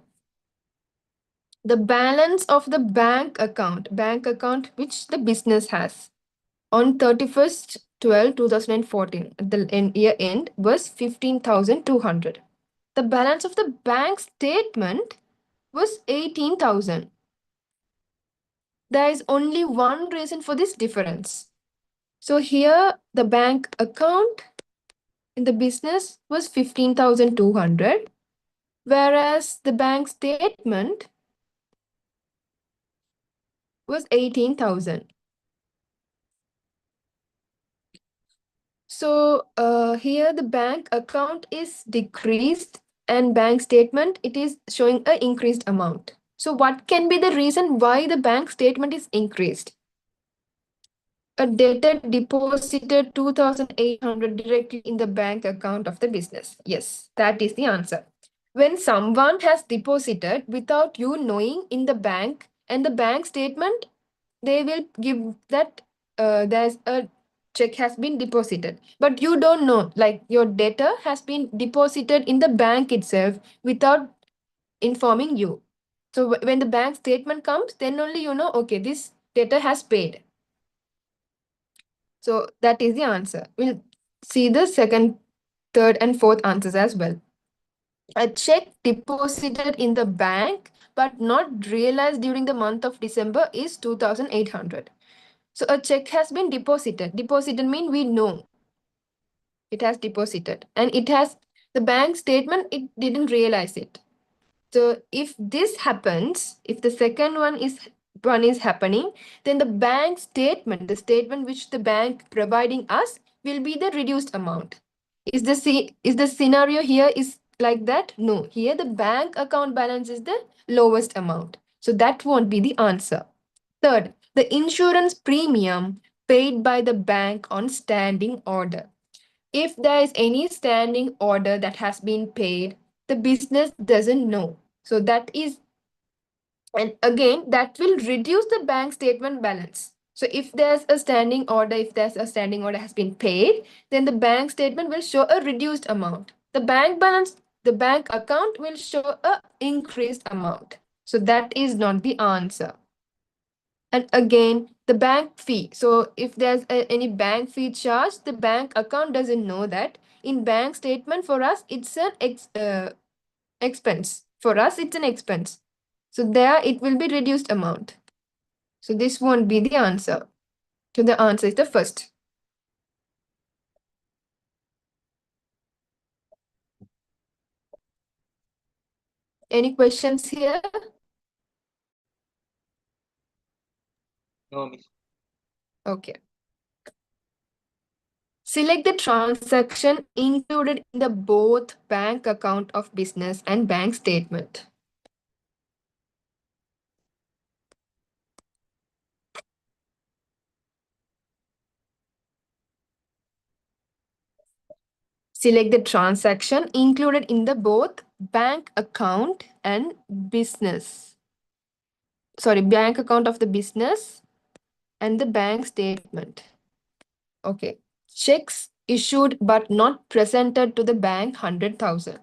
The balance of the bank account which the business has on 31st 12 2014 at the year end was 15,200. The balance of the bank statement was 18,000. There is only one reason for this difference. So here the bank account in the business was 15,200, whereas the bank statement was 18,000. So here the bank account is decreased and bank statement, it is showing an increased amount. So what can be the reason why the bank statement is increased? A debtor deposited 2,800 directly in the bank account of the business. Yes, that is the answer. When someone has deposited without you knowing in the bank and the bank statement, they will give that there's a check has been deposited, but you don't know, like your debtor has been deposited in the bank itself without informing you. So when the bank statement comes, then only you know, okay, this debtor has paid. So that is the answer. We'll see the second, third, and fourth answers as well. A check deposited in the bank but not realized during the month of December is 2,800. So a check has been deposited. Deposited means we know it has deposited, and it has the bank statement, it didn't realize it. So if this happens, if the second one is happening, then the bank statement, the statement which the bank providing us, will be the reduced amount. Is the scenario here is like that? No, here the bank account balance is the lowest amount. So that won't be the answer. Third, the insurance premium paid by the bank on standing order. If there is any standing order that has been paid, the business doesn't know. So that is, and again, that will reduce the bank statement balance. So if there's a standing order, if there's a standing order has been paid, then the bank statement will show a reduced amount. The bank balance, the bank account will show a increased amount. So that is not the answer. And again, the bank fee. So if there's any bank fee charge, the bank account doesn't know that. In bank statement, for us, it's an expense. For us, it's an expense. So there it will be reduced amount. So this won't be the answer. So the answer is the first. Any questions here? No, miss. Okay. Select the transaction included in the both bank account of business and bank statement. Select the transaction included in the both bank account and business. Sorry, bank account of the business and the bank statement. Okay. Checks issued but not presented to the bank 100,000.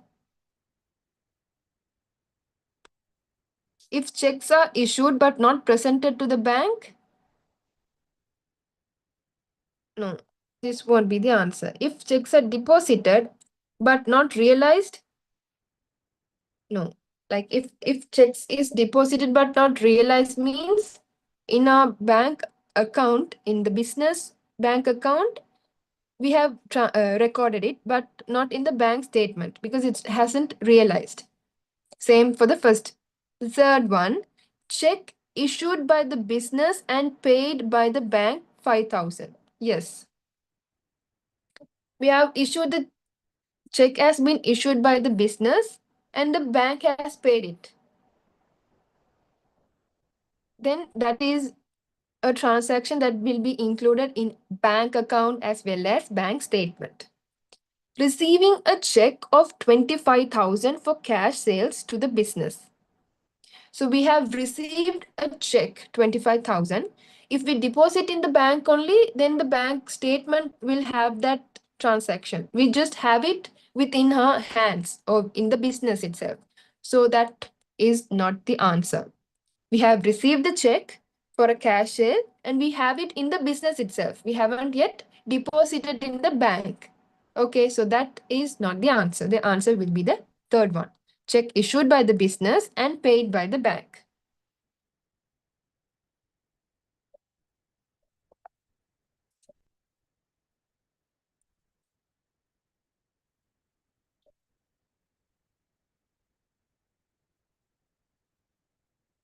If checks are issued but not presented to the bank, no, this won't be the answer. If checks are deposited but not realized, no. Like if checks is deposited but not realized means in our bank account, in the business bank account, we have recorded it, but not in the bank statement because it hasn't realized. Same for the first. The third one, check issued by the business and paid by the bank 5,000. Yes. We have issued the check has been issued by the business and the bank has paid it. Then that is a transaction that will be included in bank account as well as bank statement. Receiving a check of 25,000 for cash sales to the business. So we have received a check, 25,000. If we deposit in the bank only, then the bank statement will have that transaction. We just have it within our hands or in the business itself. So that is not the answer. We have received the check for a cash sale and we have it in the business itself. We haven't yet deposited in the bank. Okay, so that is not the answer. The answer will be the third one. Check issued by the business and paid by the bank.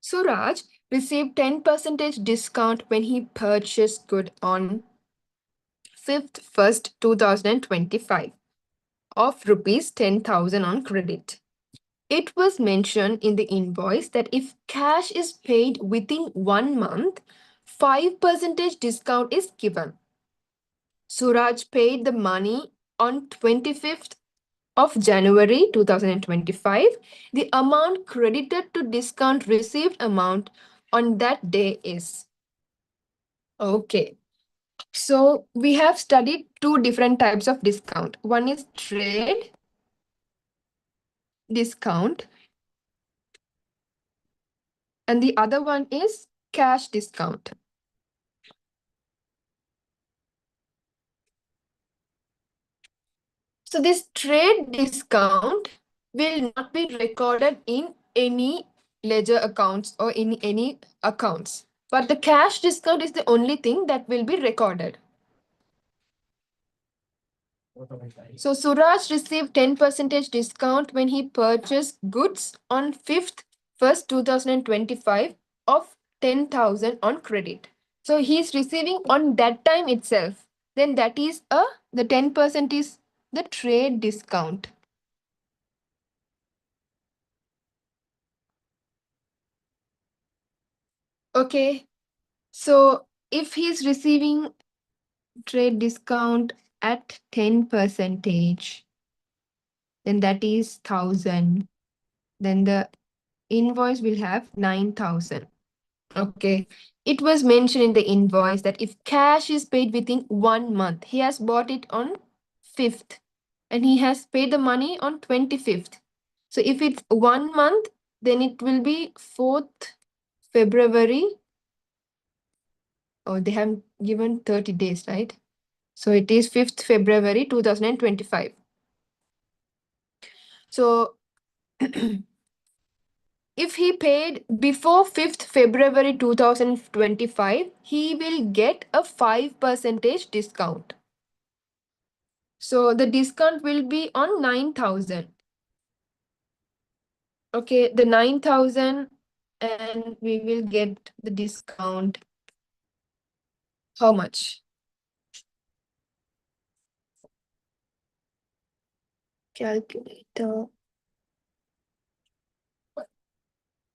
Suraj received 10% discount when he purchased good on 5th 1st 2025 of rupees 10,000 on credit. It was mentioned in the invoice that if cash is paid within 1 month, 5% discount is given. Suraj paid the money on 25th of January 2025. The amount credited to discount received amount on that day is. Okay. So we have studied two different types of discount. One is trade discount and the other one is cash discount. So this trade discount will not be recorded in any ledger accounts or in any accounts. But the cash discount is the only thing that will be recorded. So Suraj received 10% discount when he purchased goods on 5th 1st 2025 of 10,000 on credit. So he's receiving on that time itself. Then that is the 10% is the trade discount. Okay, so if he's receiving trade discount at 10%, then that is 1,000. Then the invoice will have 9,000. Okay, it was mentioned in the invoice that if cash is paid within 1 month, he has bought it on 5th and he has paid the money on 25th. So if it's 1 month, then it will be 4th February. Oh, they have given 30 days, right? So it is 5th February 2025. So if he paid before 5th February 2025, he will get a 5% discount. So the discount will be on 9,000. Okay, the 9,000 and we will get the discount. How much? Calculator.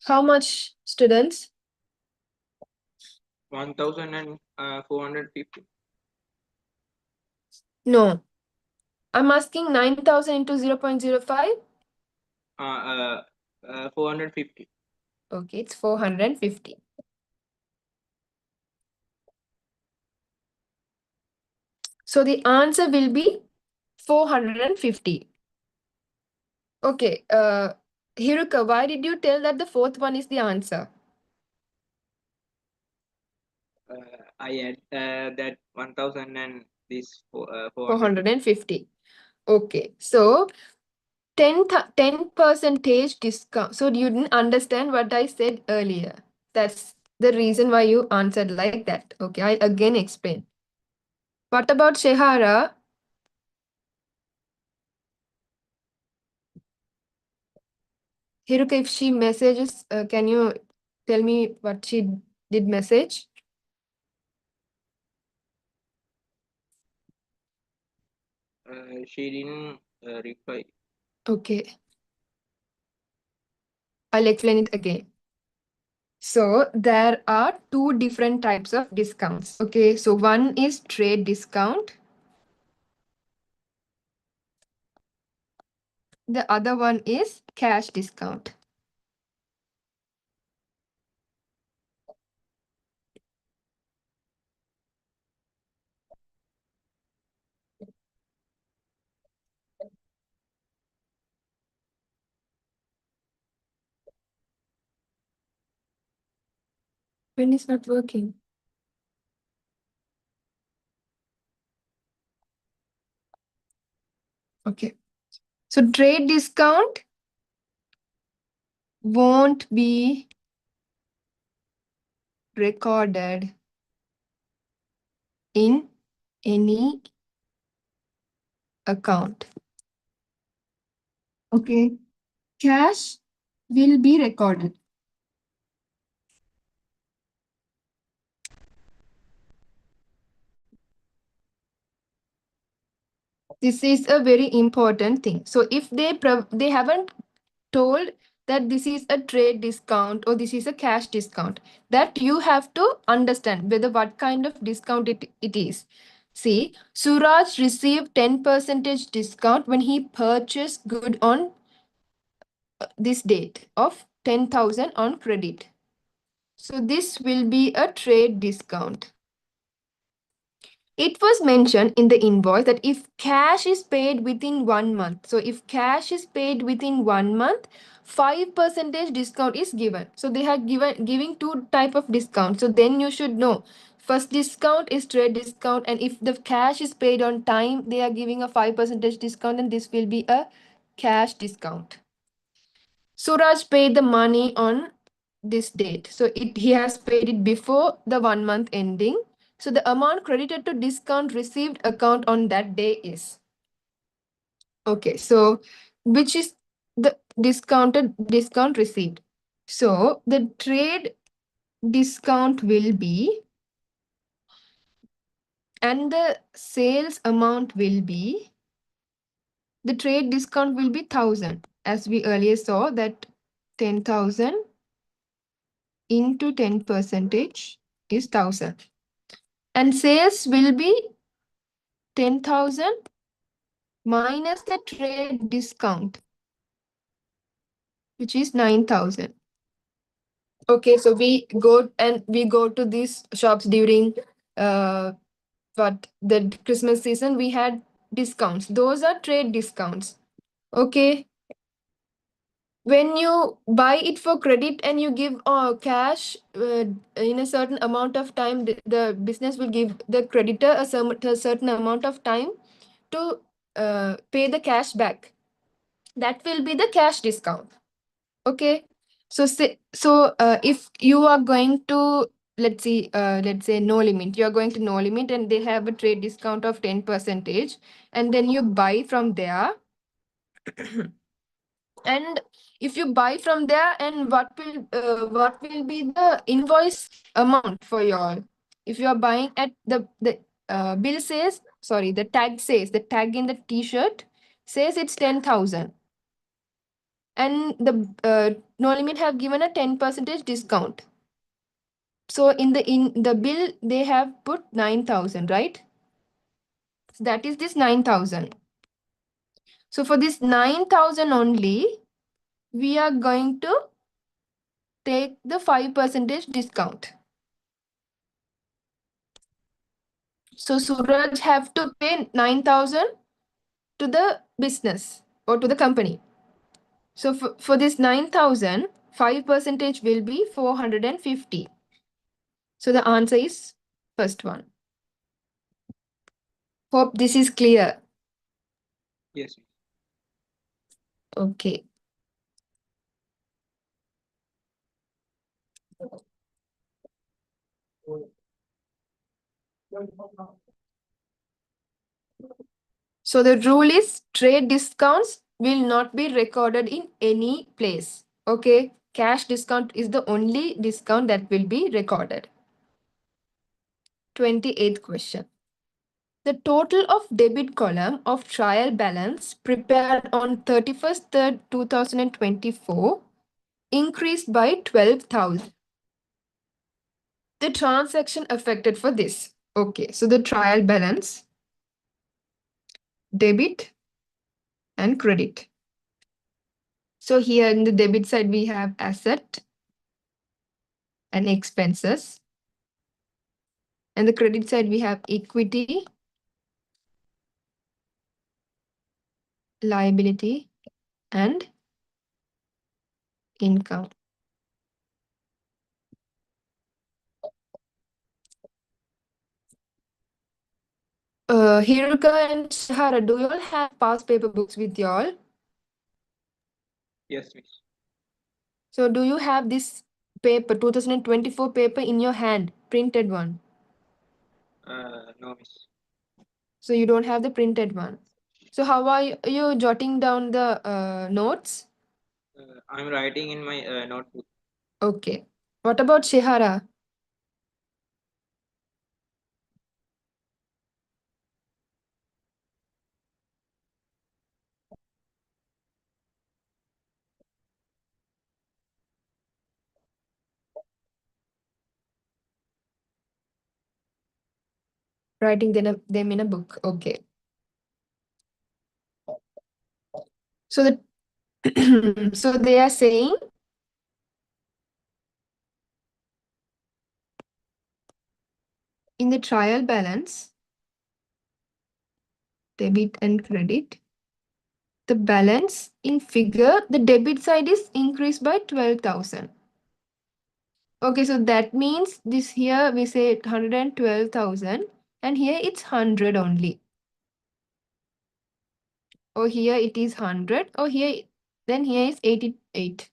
How much, students? 1,450. No. I'm asking 9,000 into 0.05. 450. Okay, it's 450. So the answer will be 450. Okay, Hiruka, why did you tell that the fourth one is the answer? I add that 1,000 and this 450. 450. Okay, so 10% discount. So you didn't understand what I said earlier. That's the reason why you answered like that. Okay, I again explain. What about Shehara? Hiruka, if she messages, can you tell me what she did message? She didn't reply. Okay. I'll explain it again. So there are two different types of discounts. Okay, so one is trade discount. The other one is cash discount. pen is not working. Okay. So trade discount won't be recorded in any account. Okay. Cash will be recorded. This is a very important thing. So if they haven't told that this is a trade discount or this is a cash discount, that you have to understand whether what kind of discount it is. See, Suraj received 10% discount when he purchased good on this date of 10,000 on credit. So this will be a trade discount. It was mentioned in the invoice that if cash is paid within 1 month, so if cash is paid within 1 month, 5% discount is given. So they are giving two type of discount. So then you should know first discount is trade discount, and if the cash is paid on time, they are giving a 5% discount, and this will be a cash discount. Suraj paid the money on this date. So he has paid it before the 1 month ending. So the amount credited to discount received account on that day is. Okay, so which is the discount received? So the trade discount will be, and the sales amount will be, the trade discount will be 1,000. As we earlier saw that 10,000 into 10% is 1,000. And sales will be 10,000 minus the trade discount, which is 9,000. Okay, so we go to these shops during the Christmas season. We had discounts. Those are trade discounts. Okay. When you buy it for credit and you give cash in a certain amount of time, the business will give the creditor a certain amount of time to pay the cash back. That will be the cash discount. Okay. So if you are going to, let's say no limit, you are going to no limit and they have a trade discount of 10%, and then you buy from there. And if you buy from there, and what will be the invoice amount for y'all? If you are buying at the bill says, sorry, the tag in the t-shirt says it's 10,000, and the no limit have given a 10% discount. So in the bill they have put 9,000, right? So that is this 9,000. So for this 9,000 only, we are going to take the 5% discount. So Suraj have to pay 9,000 to the business or to the company. So for this 9,000, 5% will be 450. So the answer is first one. Hope this is clear. Yes. Okay. So the rule is trade discounts will not be recorded in any place. Okay. Cash discount is the only discount that will be recorded. 28th question. The total of debit column of trial balance prepared on 31st 3rd 2024 increased by 12,000. The transaction affected for this. Okay, so the trial balance, debit and credit. So here in the debit side, we have asset and expenses. And the credit side, we have equity, liability, and income. Hiruka and Shahara, do you all have past paper books with you all? Yes, miss. So do you have this paper, 2024 paper in your hand, printed one? No, miss. So you don't have the printed one. So how are you jotting down the notes? I'm writing in my notebook. Okay. What about Shihara? Writing them in a book. Okay. So the so they are saying in the trial balance, debit and credit, the balance in figure, the debit side is increased by 12,000. Okay, so that means this here we say 112,000 and here it's 100 only. Or here it is 100 or here then here is 88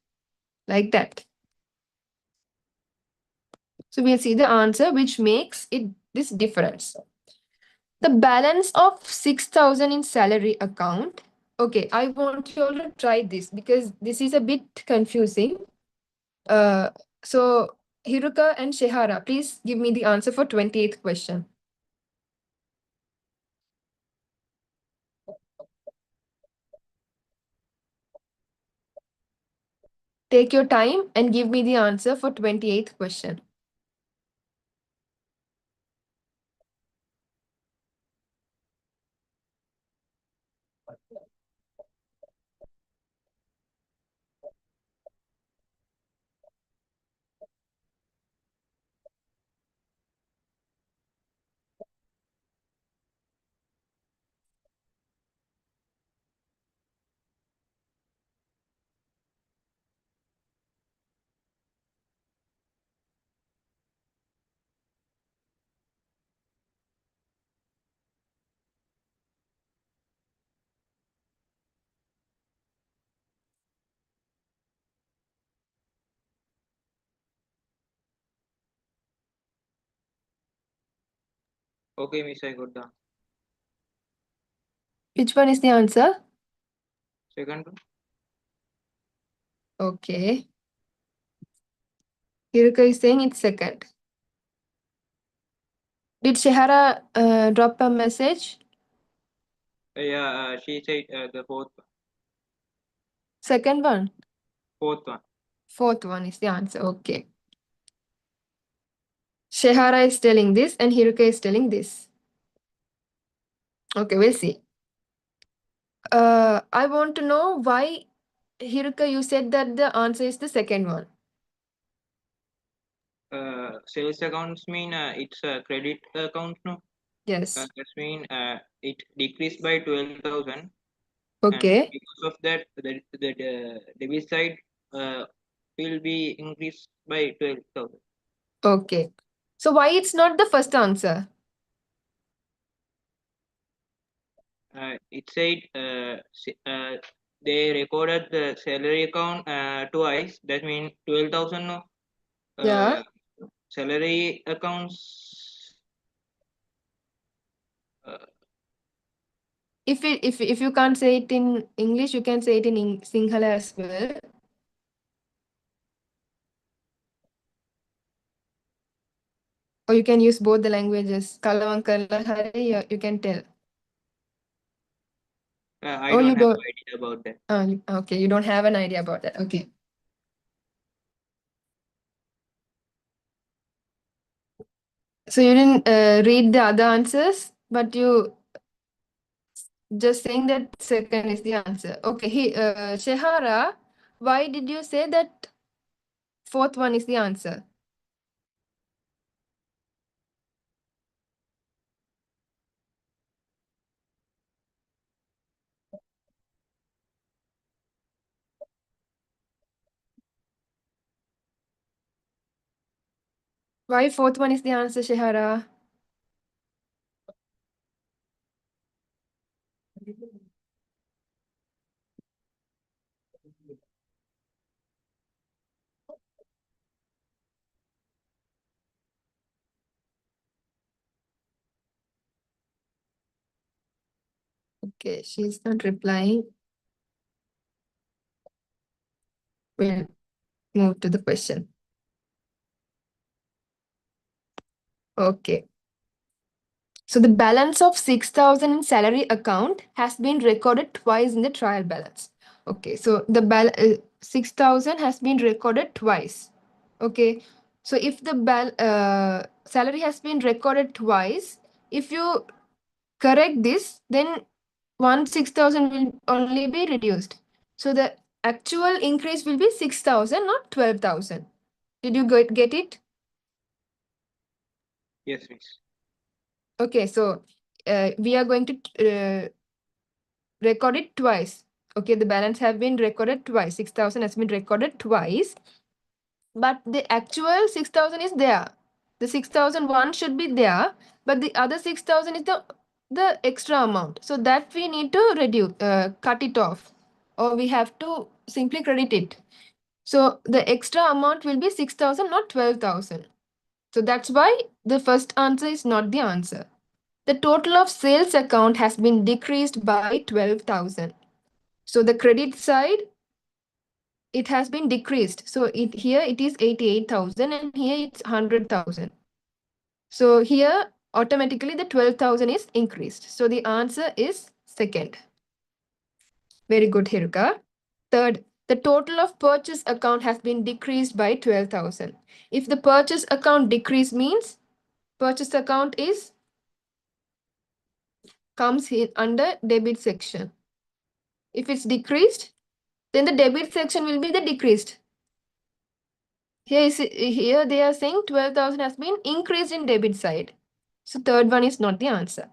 like that. So we'll see the answer which makes it this difference. The balance of 6,000 in salary account. Okay, I want you all to try this because this is a bit confusing. So Hiruka and Shehara, please give me the answer for 28th question. Take your time and give me the answer for 28th question. Okay, miss, I got the Which one is the answer? second one. Okay. Hiruka is saying it's second. Did Shehara drop a message? Yeah, she said the Second one. fourth one. Fourth one is the answer. Okay. Shehara is telling this and Hiruka is telling this. Okay, we'll see. I want to know why, Hiruka, you said that the answer is the second one. Sales accounts mean it's a credit account, no? Yes. That mean it decreased by 12,000, and Okay. because of that, the debit side uh, will be increased by 12,000. Okay. So why it's not the first answer? It said they recorded the salary account twice. That means 12,000, no? Yeah. Salary accounts. Uh, If you can't say it in English, you can say it in Sinhala as well. Or you can use both the languages. Kalawang Kalahari, you can tell. I Oh, don't you have don't. idea about that. Okay, you don't have an idea about that. Okay. So you didn't read the other answers, but you just saying that second is the answer. Okay, Shehara, why did you say that fourth one is the answer? Why fourth one is the answer, Shehara? Okay, she's not replying. We'll move to the question. Okay. So the balance of 6,000 in salary account has been recorded twice in the trial balance. Okay, so the 6,000 has been recorded twice. Okay, so if the salary has been recorded twice, if you correct this, then 6,000 will only be reduced. So the actual increase will be 6,000, not 12,000. Did you get it? Yes, miss. Okay, so we are going to record it twice. Okay, the balance have been recorded twice. 6,000 has been recorded twice, but the actual 6,000 is there. The 6,001 should be there, but the other 6,000 is the extra amount. So that we need to reduce, cut it off, or we have to simply credit it. So the extra amount will be 6,000, not 12,000. So that's why the first answer is not the answer. The total of sales account has been decreased by 12,000. So the credit side, it has been decreased. So here it is 88,000 and here it's 100,000. So here automatically the 12,000 is increased. So the answer is second. Very good, Hiruka. Third, the total of purchase account has been decreased by 12,000. If the purchase account decrease means purchase account comes here under debit section. If it's decreased, then the debit section will be the decreased. Here they are saying 12,000 has been increased in debit side. So third one is not the answer.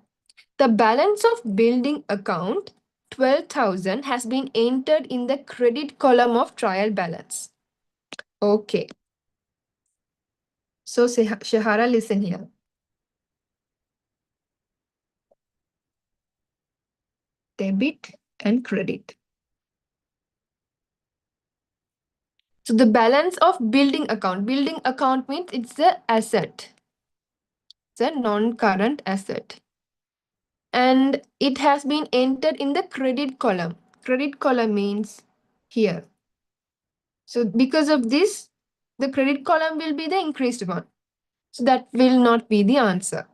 The balance of building account 12,000 has been entered in the credit column of trial balance. Okay. So Shahara, listen here. Debit and credit. So the balance of building account means it's the asset. It's a non-current asset. And it has been entered in the credit column. Credit column means here. So because of this, the credit column will be the increased one. So that will not be the answer.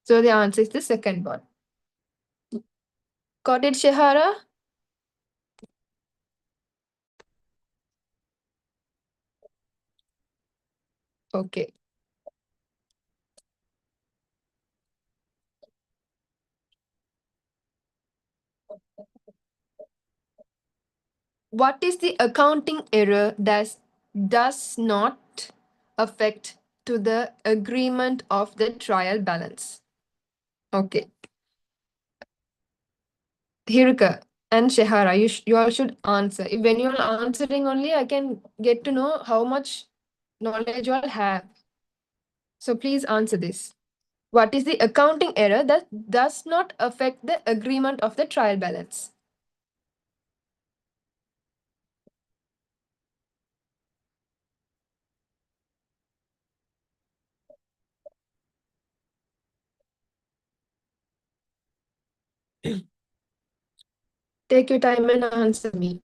So the answer is the second one. Got it, Shahara? Okay. What is the accounting error that does not affect to the agreement of the trial balance? Okay. Hiruka and Shehara, you all should answer. When you're answering only, I can get to know how much knowledge you all have. So please answer this. What is the accounting error that does not affect the agreement of the trial balance? Take your time and answer me.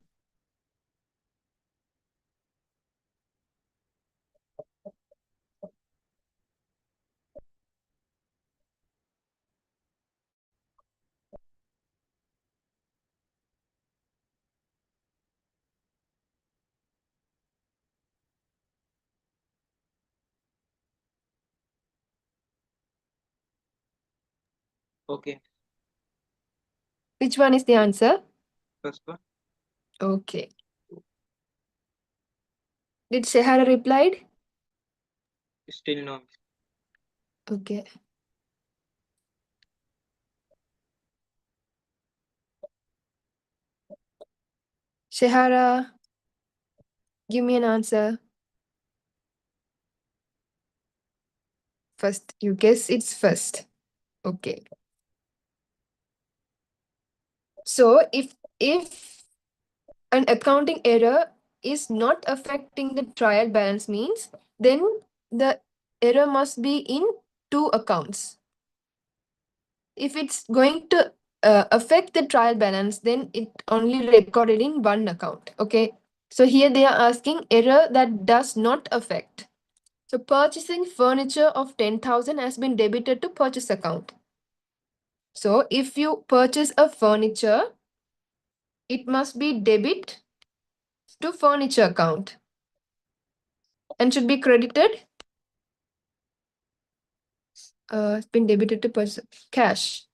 Okay, Which one is the answer? first one. Okay. Did Shehara replied? Still no. Okay. Shehara, give me an answer. First, you guess it's first. Okay. So if an accounting error is not affecting the trial balance means then the error must be in two accounts. If it's going to affect the trial balance, then it only recorded in one account. Okay. So here they are asking error that does not affect. So purchasing furniture of 10,000 has been debited to purchase account. So if you purchase a furniture, it must be debit to furniture account and should be credited. It's been debited to purchase cash.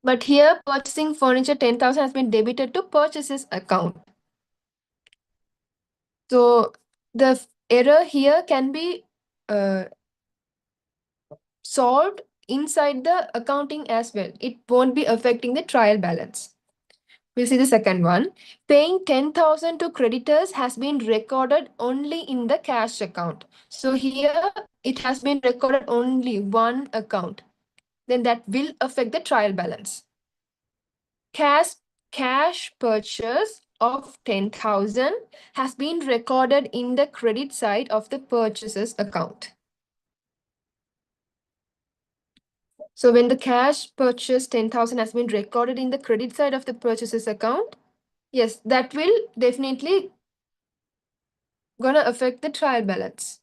But here purchasing furniture 10,000 has been debited to purchases account. So the error here can be solved inside the accounting as well. It won't be affecting the trial balance. We'll see the second one. Paying 10,000 to creditors has been recorded only in the cash account. So here it has been recorded only one account. Then that will affect the trial balance. Cash purchase of 10,000 has been recorded in the credit side of the purchases account. So when the cash purchase 10,000 has been recorded in the credit side of the purchases account, yes, that will definitely gonna affect the trial balance.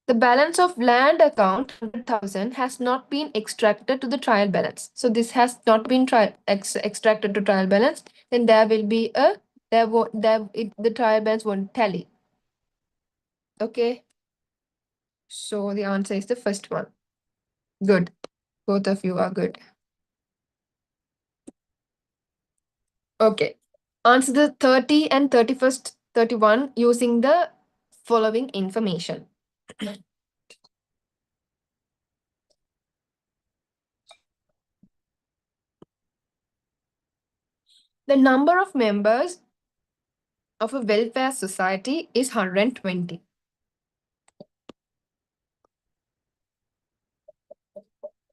The balance of land account 100,000 has not been extracted to the trial balance. So this has not been extracted to trial balance. Then there will be a the trial balance won't tally. Okay. So the answer is the first one. Good. Both of you are good. Okay. Answer the 30 and 31st 31 using the following information. The number of members of a welfare society is 120.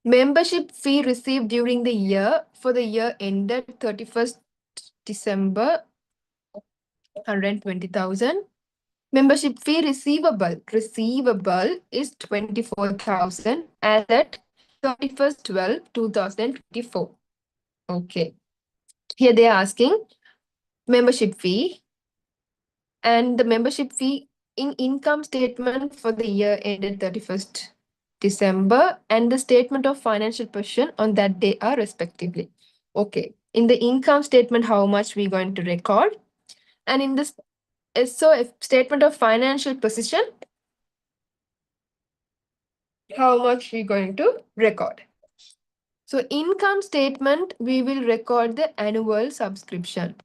Membership fee received during the year for the year ended 31st December 120,000. Membership fee receivable is 24,000 as at 31st 12 2024. Okay. Here they are asking membership fee and the membership fee in income statement for the year ended 31st December and the statement of financial position on that day are respectively. Okay. In the income statement, how much we going to record? And in this SOF statement of financial position, how much we going to record? So income statement, we will record the annual subscription.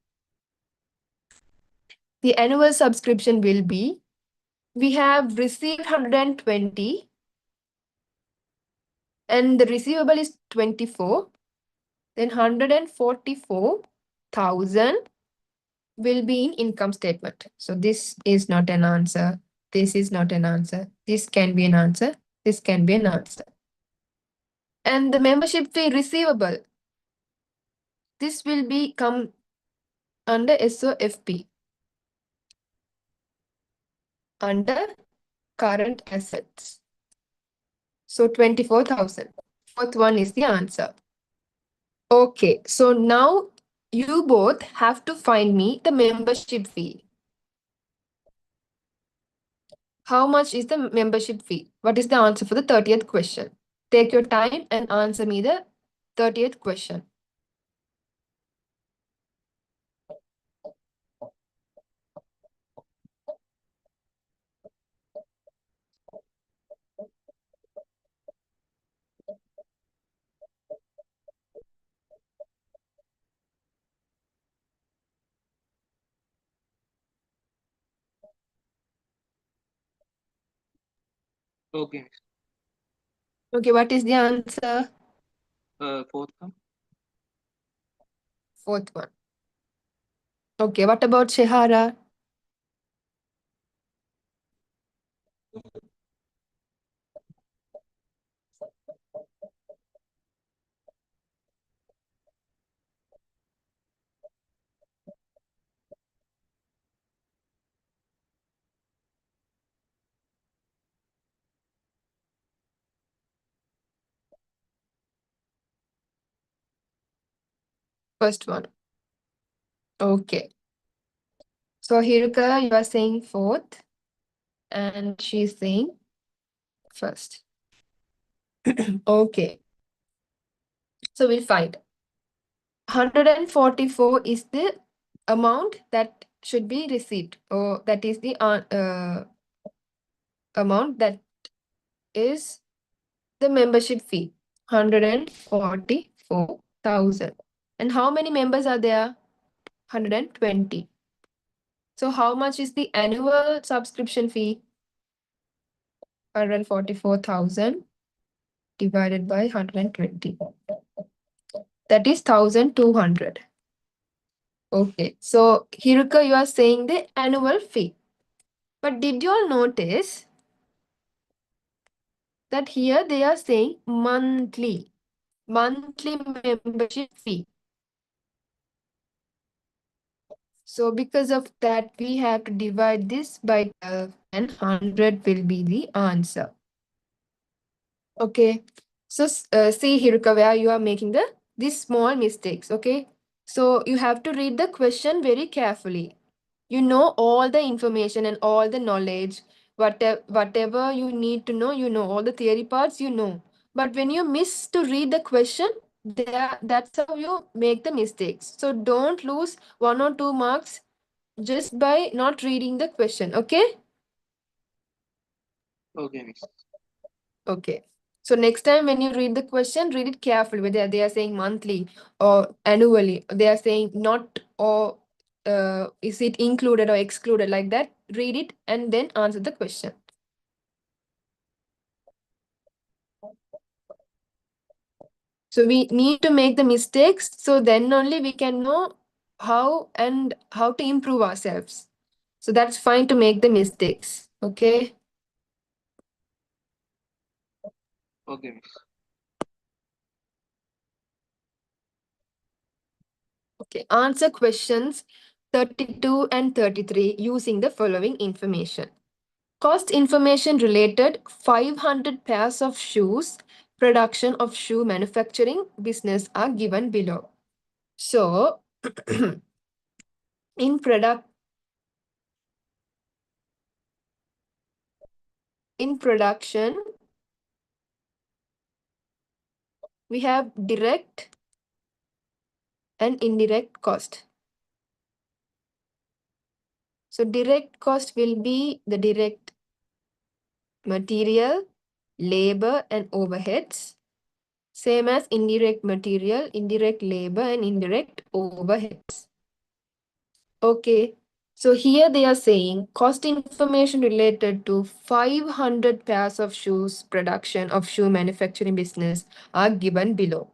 The annual subscription will be, we have received 120 and the receivable is 24, then 144,000 will be in income statement. So this is not an answer. This is not an answer. This can be an answer. This can be an answer. And the membership fee receivable, this will be come under SOFP, under current assets. So 24,000. Fourth one is the answer. Okay, so now you both have to find me the membership fee. How much is the membership fee? What is the answer for the 30th question? Take your time and answer me the 30th question. Okay. Okay, what is the answer? Fourth one. Fourth one. Okay, what about Shehara? First one. Okay. So Hiruka, you are saying fourth, and she's saying first. Okay. So we'll find 144 is the amount that should be received, or that is the amount that is the membership fee. 144,000. And how many members are there? 120. So how much is the annual subscription fee? 144,000 divided by 120. That is 1,200. Okay, so Hiruka, you are saying the annual fee. But did you all notice that here they are saying monthly membership fee? So because of that, we have to divide this by 12 and 100 will be the answer. Okay, so see Hiruka, where you are making these small mistakes. Okay, so you have to read the question very carefully. You know all the information and all the knowledge, whatever you need to know, you know all the theory parts, you know. But when you miss to read the question, that's how you make the mistakes. So don't lose 1 or 2 marks just by not reading the question. Okay. Okay, miss. Okay. So next time when you read the question, read it carefully, whether they are saying monthly or annually. They are saying not, or is it included or excluded, like that. Read it and then answer the question. So we need to make the mistakes, so then only we can know how to improve ourselves. So that's fine to make the mistakes. Okay. Okay, miss. Okay, answer questions 32 and 33 using the following information. Cost information related 500 pairs of shoes, production of shoe manufacturing business are given below. So, in production, we have direct and indirect cost. So direct cost will be the direct material, labor, and overheads. Same as indirect material, indirect labor, and indirect overheads. Okay. So here they are saying cost information related to 500 pairs of shoes production of shoe manufacturing business are given below.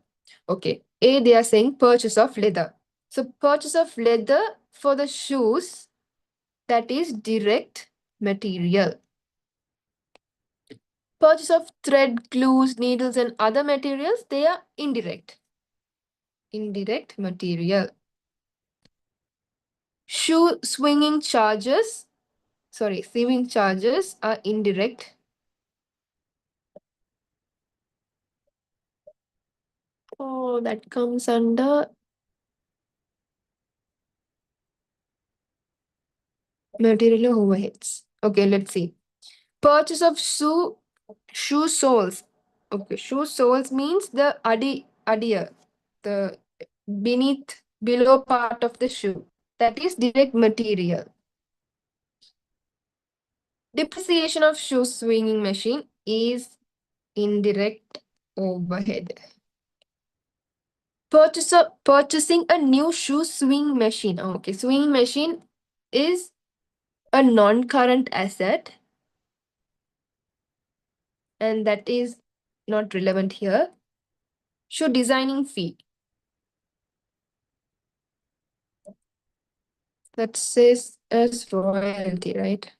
Okay. A, they are saying purchase of leather. So purchase of leather for the shoes, that is direct material. Purchase of thread, glues, needles, and other materials, they are indirect. Indirect material. Shoe swinging charges, sewing charges are indirect. Oh, that comes under material overheads. Okay, let's see. Purchase of shoe soles. Okay, shoe soles means the adhere, the below part of the shoe. That is direct material. Depreciation of shoe swinging machine is indirect overhead. Purchasing a new shoe swing machine. Okay, swing machine is a non-current asset, and that is not relevant here. Shoe designing fee. That says as royalty, right?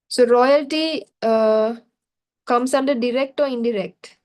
So royalty comes under direct or indirect?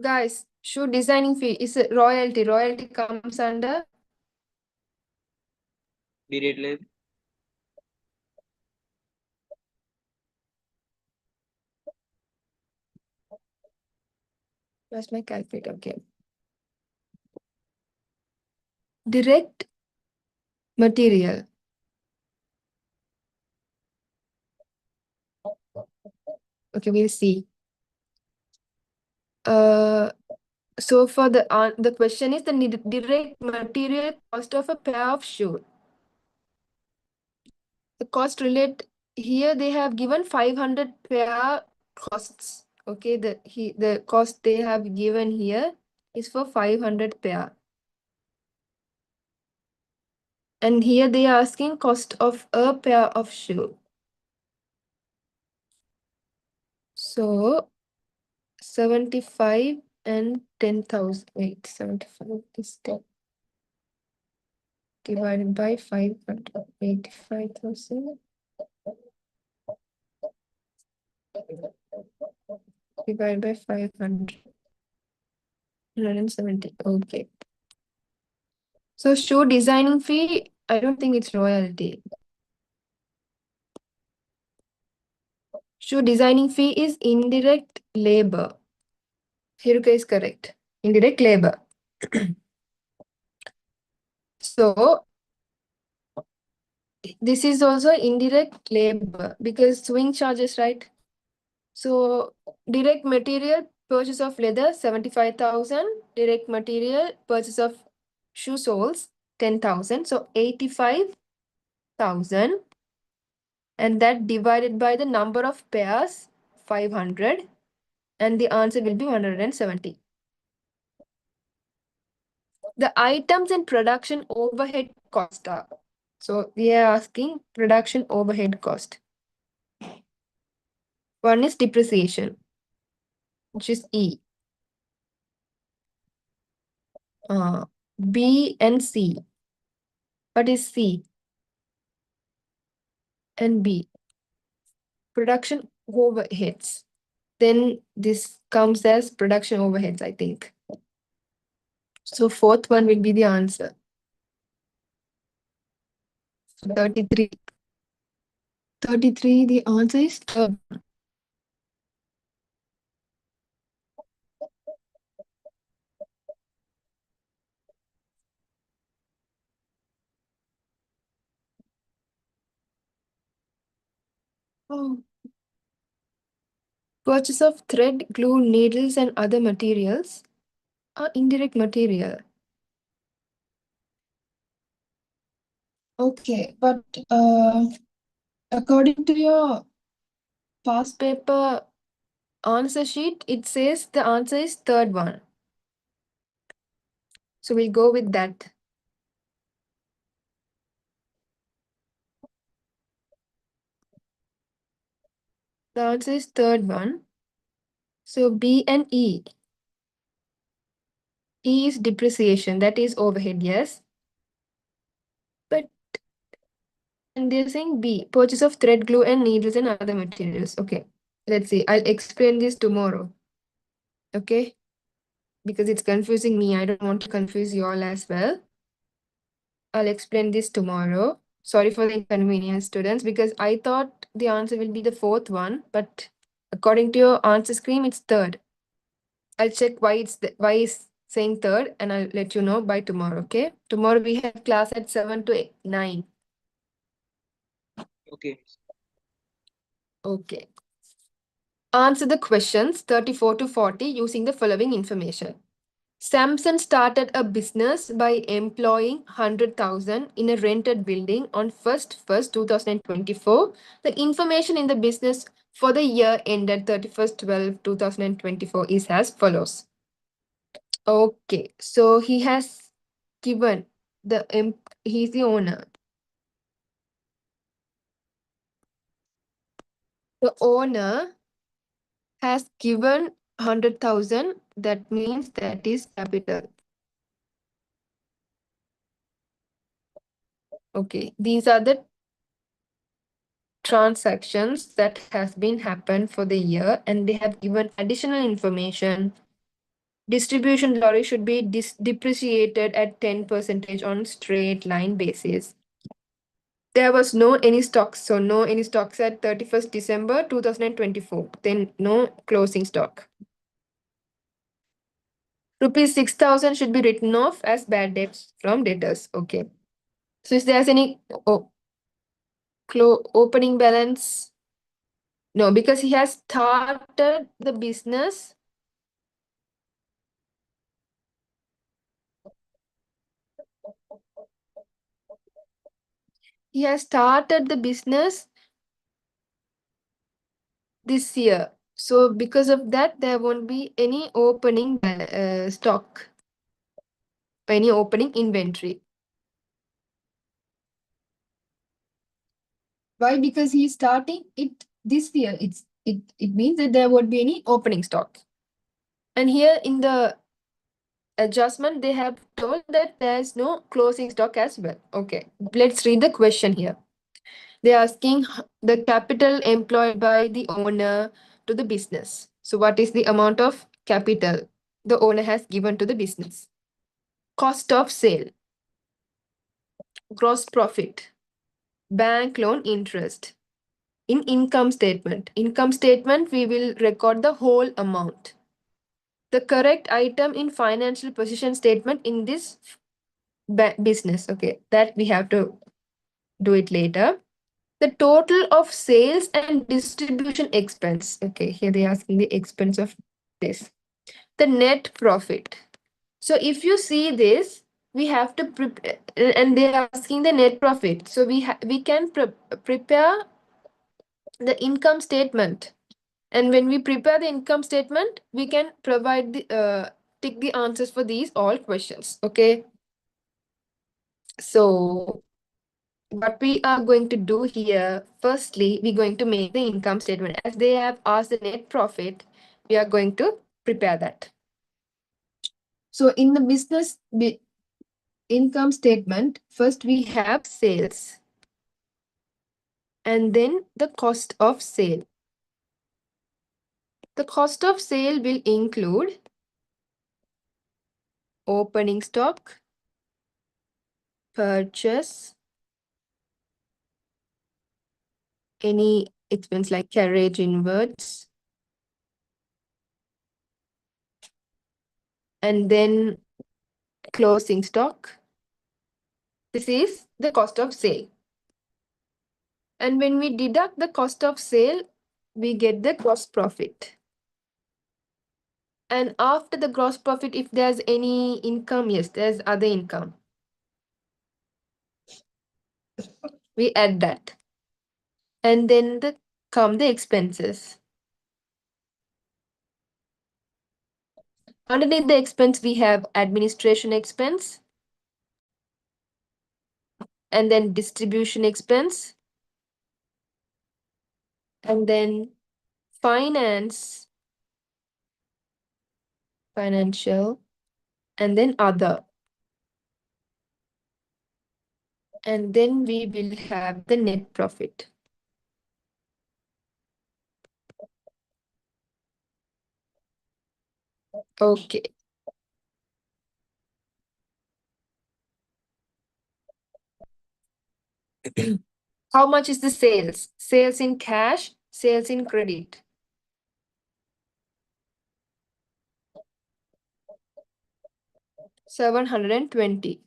Guys, shoe designing fee is a royalty. Royalty comes under Direct labor. where's my calculator? Okay. Direct material. Okay, we'll see. So for the question is the direct material cost of a pair of shoes. The cost relate here they have given 500 pair costs. Okay, the cost they have given here is for 500 pair. And here they are asking cost of a pair of shoe. So 75 and 10,000. Wait, 75 is 10 divided by 500. 85,000 divided by 500. 170. Okay. So shoe designing fee, I don't think it's royalty. Shoe designing fee is indirect labor. Hiruka is correct. Indirect labor. So this is also indirect labor because swing charges, right? So direct material purchase of leather 75,000, direct material purchase of shoe soles 10,000. So 85,000, and that divided by the number of pairs 500, and the answer will be 170. The items and production overhead cost are. So we are asking production overhead cost. One is depreciation, which is E. B and C. What is C and B? Production overheads. Then this comes as production overheads, I think. So fourth one will be the answer. 33. 33, the answer is third. Oh. Purchase of thread, glue, needles, and other materials are indirect material. Okay, but according to your past paper answer sheet, it says the answer is third one. So we'll go with that. The answer is third one. So B and E. E is depreciation, that is overhead, yes. But and they're saying B, purchase of thread, glue, and needles and other materials. Okay, let's see. I'll explain this tomorrow. Okay, because it's confusing me. I don't want to confuse you all as well. I'll explain this tomorrow. Sorry for the inconvenience, students, because I thought the answer will be the fourth one, but according to your answer screen, it's third. I'll check why it's saying third, and I'll let you know by tomorrow. Okay. Tomorrow we have class at 7 to 9. Okay. Okay. Answer the questions 34 to 40 using the following information. Samson started a business by employing 100,000 in a rented building on 1st 2024. The information in the business for the year ended 31st 12 2024 is as follows. Okay, so he has given he's the owner. The owner has given 100,000, that means that is capital. Okay, these are the transactions that has been happened for the year, and they have given additional information. Distribution lorry should be depreciated at 10% on straight line basis. There was no any stocks, so no any stocks at 31st December 2024. Then no closing stock. Rupees 6,000 should be written off as bad debts from debtors. Okay. So if there's any opening balance, no, because he has started the business. He has started the business this year. So because of that, there won't be any opening stock, any opening inventory. Why? Because he's starting it this year. It means that there won't be any opening stock. And here in the adjustment, they have told that there's no closing stock as well. Okay, let's read the question here. They're asking the capital employed by the owner to the business. So what is the amount of capital the owner has given to the business? Cost of sale, gross profit, bank loan interest. In income statement, we will record the whole amount. The correct item in financial position statement in this business. Okay, that we have to do it later. The total of sales and distribution expense. Okay, here they are asking the expense of this. The net profit. So if you see this, we have to prepare, and they are asking the net profit. So we can prepare the income statement. And when we prepare the income statement, we can provide the tick the answers for these all questions. Okay. So what we are going to do here, firstly, we're going to make the income statement. As they have asked the net profit, we are going to prepare that. So in the business income statement, first we have sales and then the cost of sale. The cost of sale will include opening stock, purchase, any expense like carriage inwards, and then closing stock. This is the cost of sale. And when we deduct the cost of sale, we get the gross profit. And after the gross profit, if there's any income, yes, there's other income. We add that. And then come the expenses. Underneath the expense, we have administration expense, and then distribution expense, and then financial, and then other. And then we will have the net profit. Okay. How much is the sales? Sales in cash, sales in credit. $720.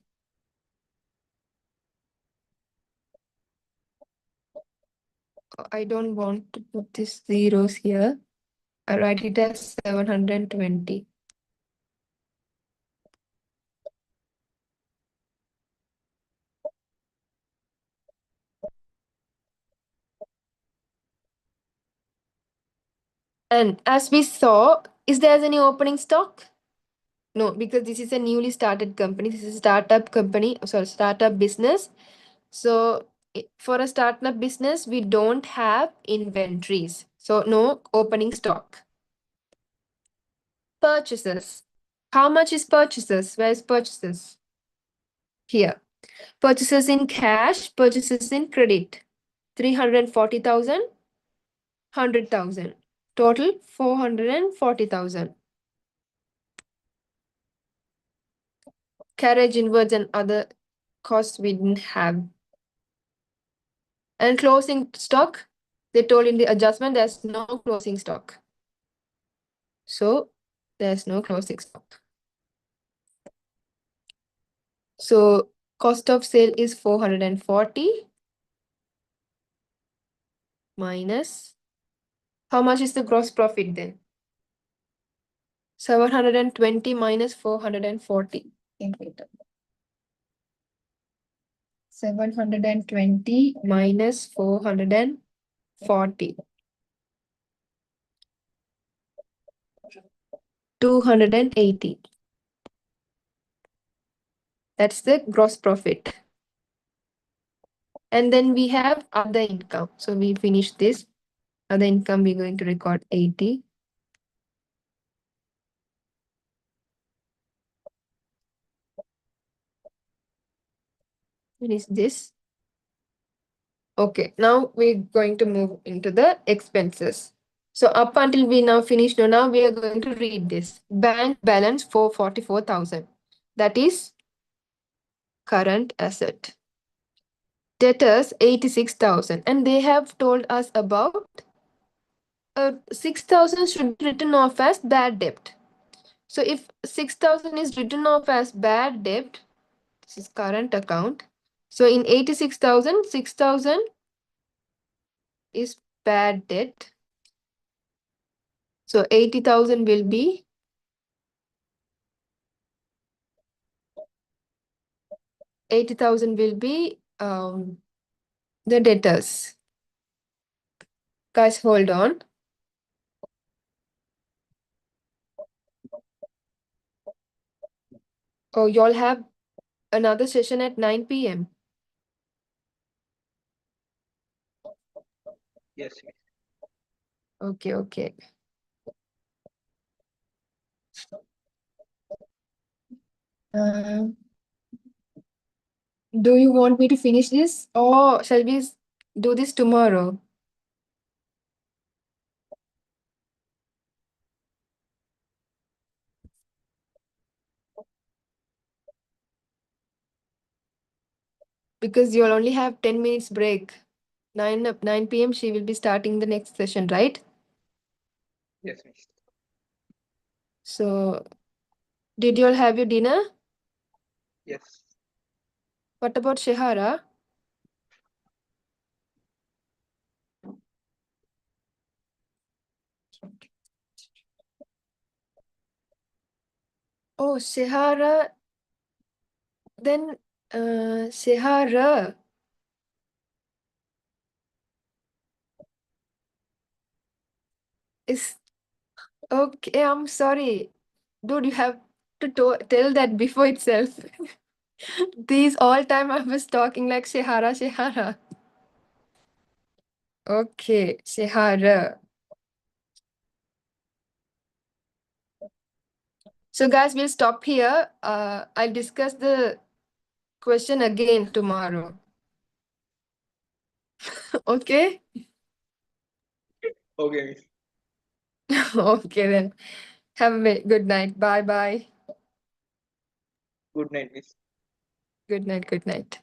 I don't want to put these zeros here. I write it as 720. And as we saw, is there any opening stock? No, because this is a newly started company. This is a startup company, sorry, startup business. So for a startup business, we don't have inventories. So no opening stock. Purchases. How much is purchases? Where is purchases? Here. Purchases in cash, purchases in credit. 340,000, 100,000. Total 440,000. Carriage inwards and other costs we didn't have. And closing stock, they told in the adjustment there's no closing stock. So there's no closing stock. So cost of sale is 440 minus, how much is the gross profit then? 720 minus 440. 720 minus 440. 280. That's the gross profit. And then we have other income. So we finish this. Other income, we're going to record 80. Finish this. Okay, now we're going to move into the expenses. So up until we now finish, now we are going to read this. Bank balance 444,000. That is current asset. Debtors 86,000. And they have told us about 6,000 should be written off as bad debt. So if 6,000 is written off as bad debt, this is current account. So in 86,000, 6,000 is bad debt. So 80,000 will be 80,000 will be the debtors. Guys, hold on. Oh, y'all have another session at 9 p.m. Yes, miss. Okay, okay. Do you want me to finish this or shall we do this tomorrow? Because you'll only have 10 minutes break. 9 p.m. she will be starting the next session, right? Yes, miss. So, did you all have your dinner? Yes. What about Shehara? Oh, Shehara. Then, Shehara. Is okay. I'm sorry, dude. You have to tell that before itself. These all time I was talking like Shehara, Shehara. Okay, Shehara. So guys, we'll stop here. I'll discuss the question again tomorrow. Okay? Okay, miss. Okay then. Have a good night. Bye bye. Good night, miss. Good night. Good night.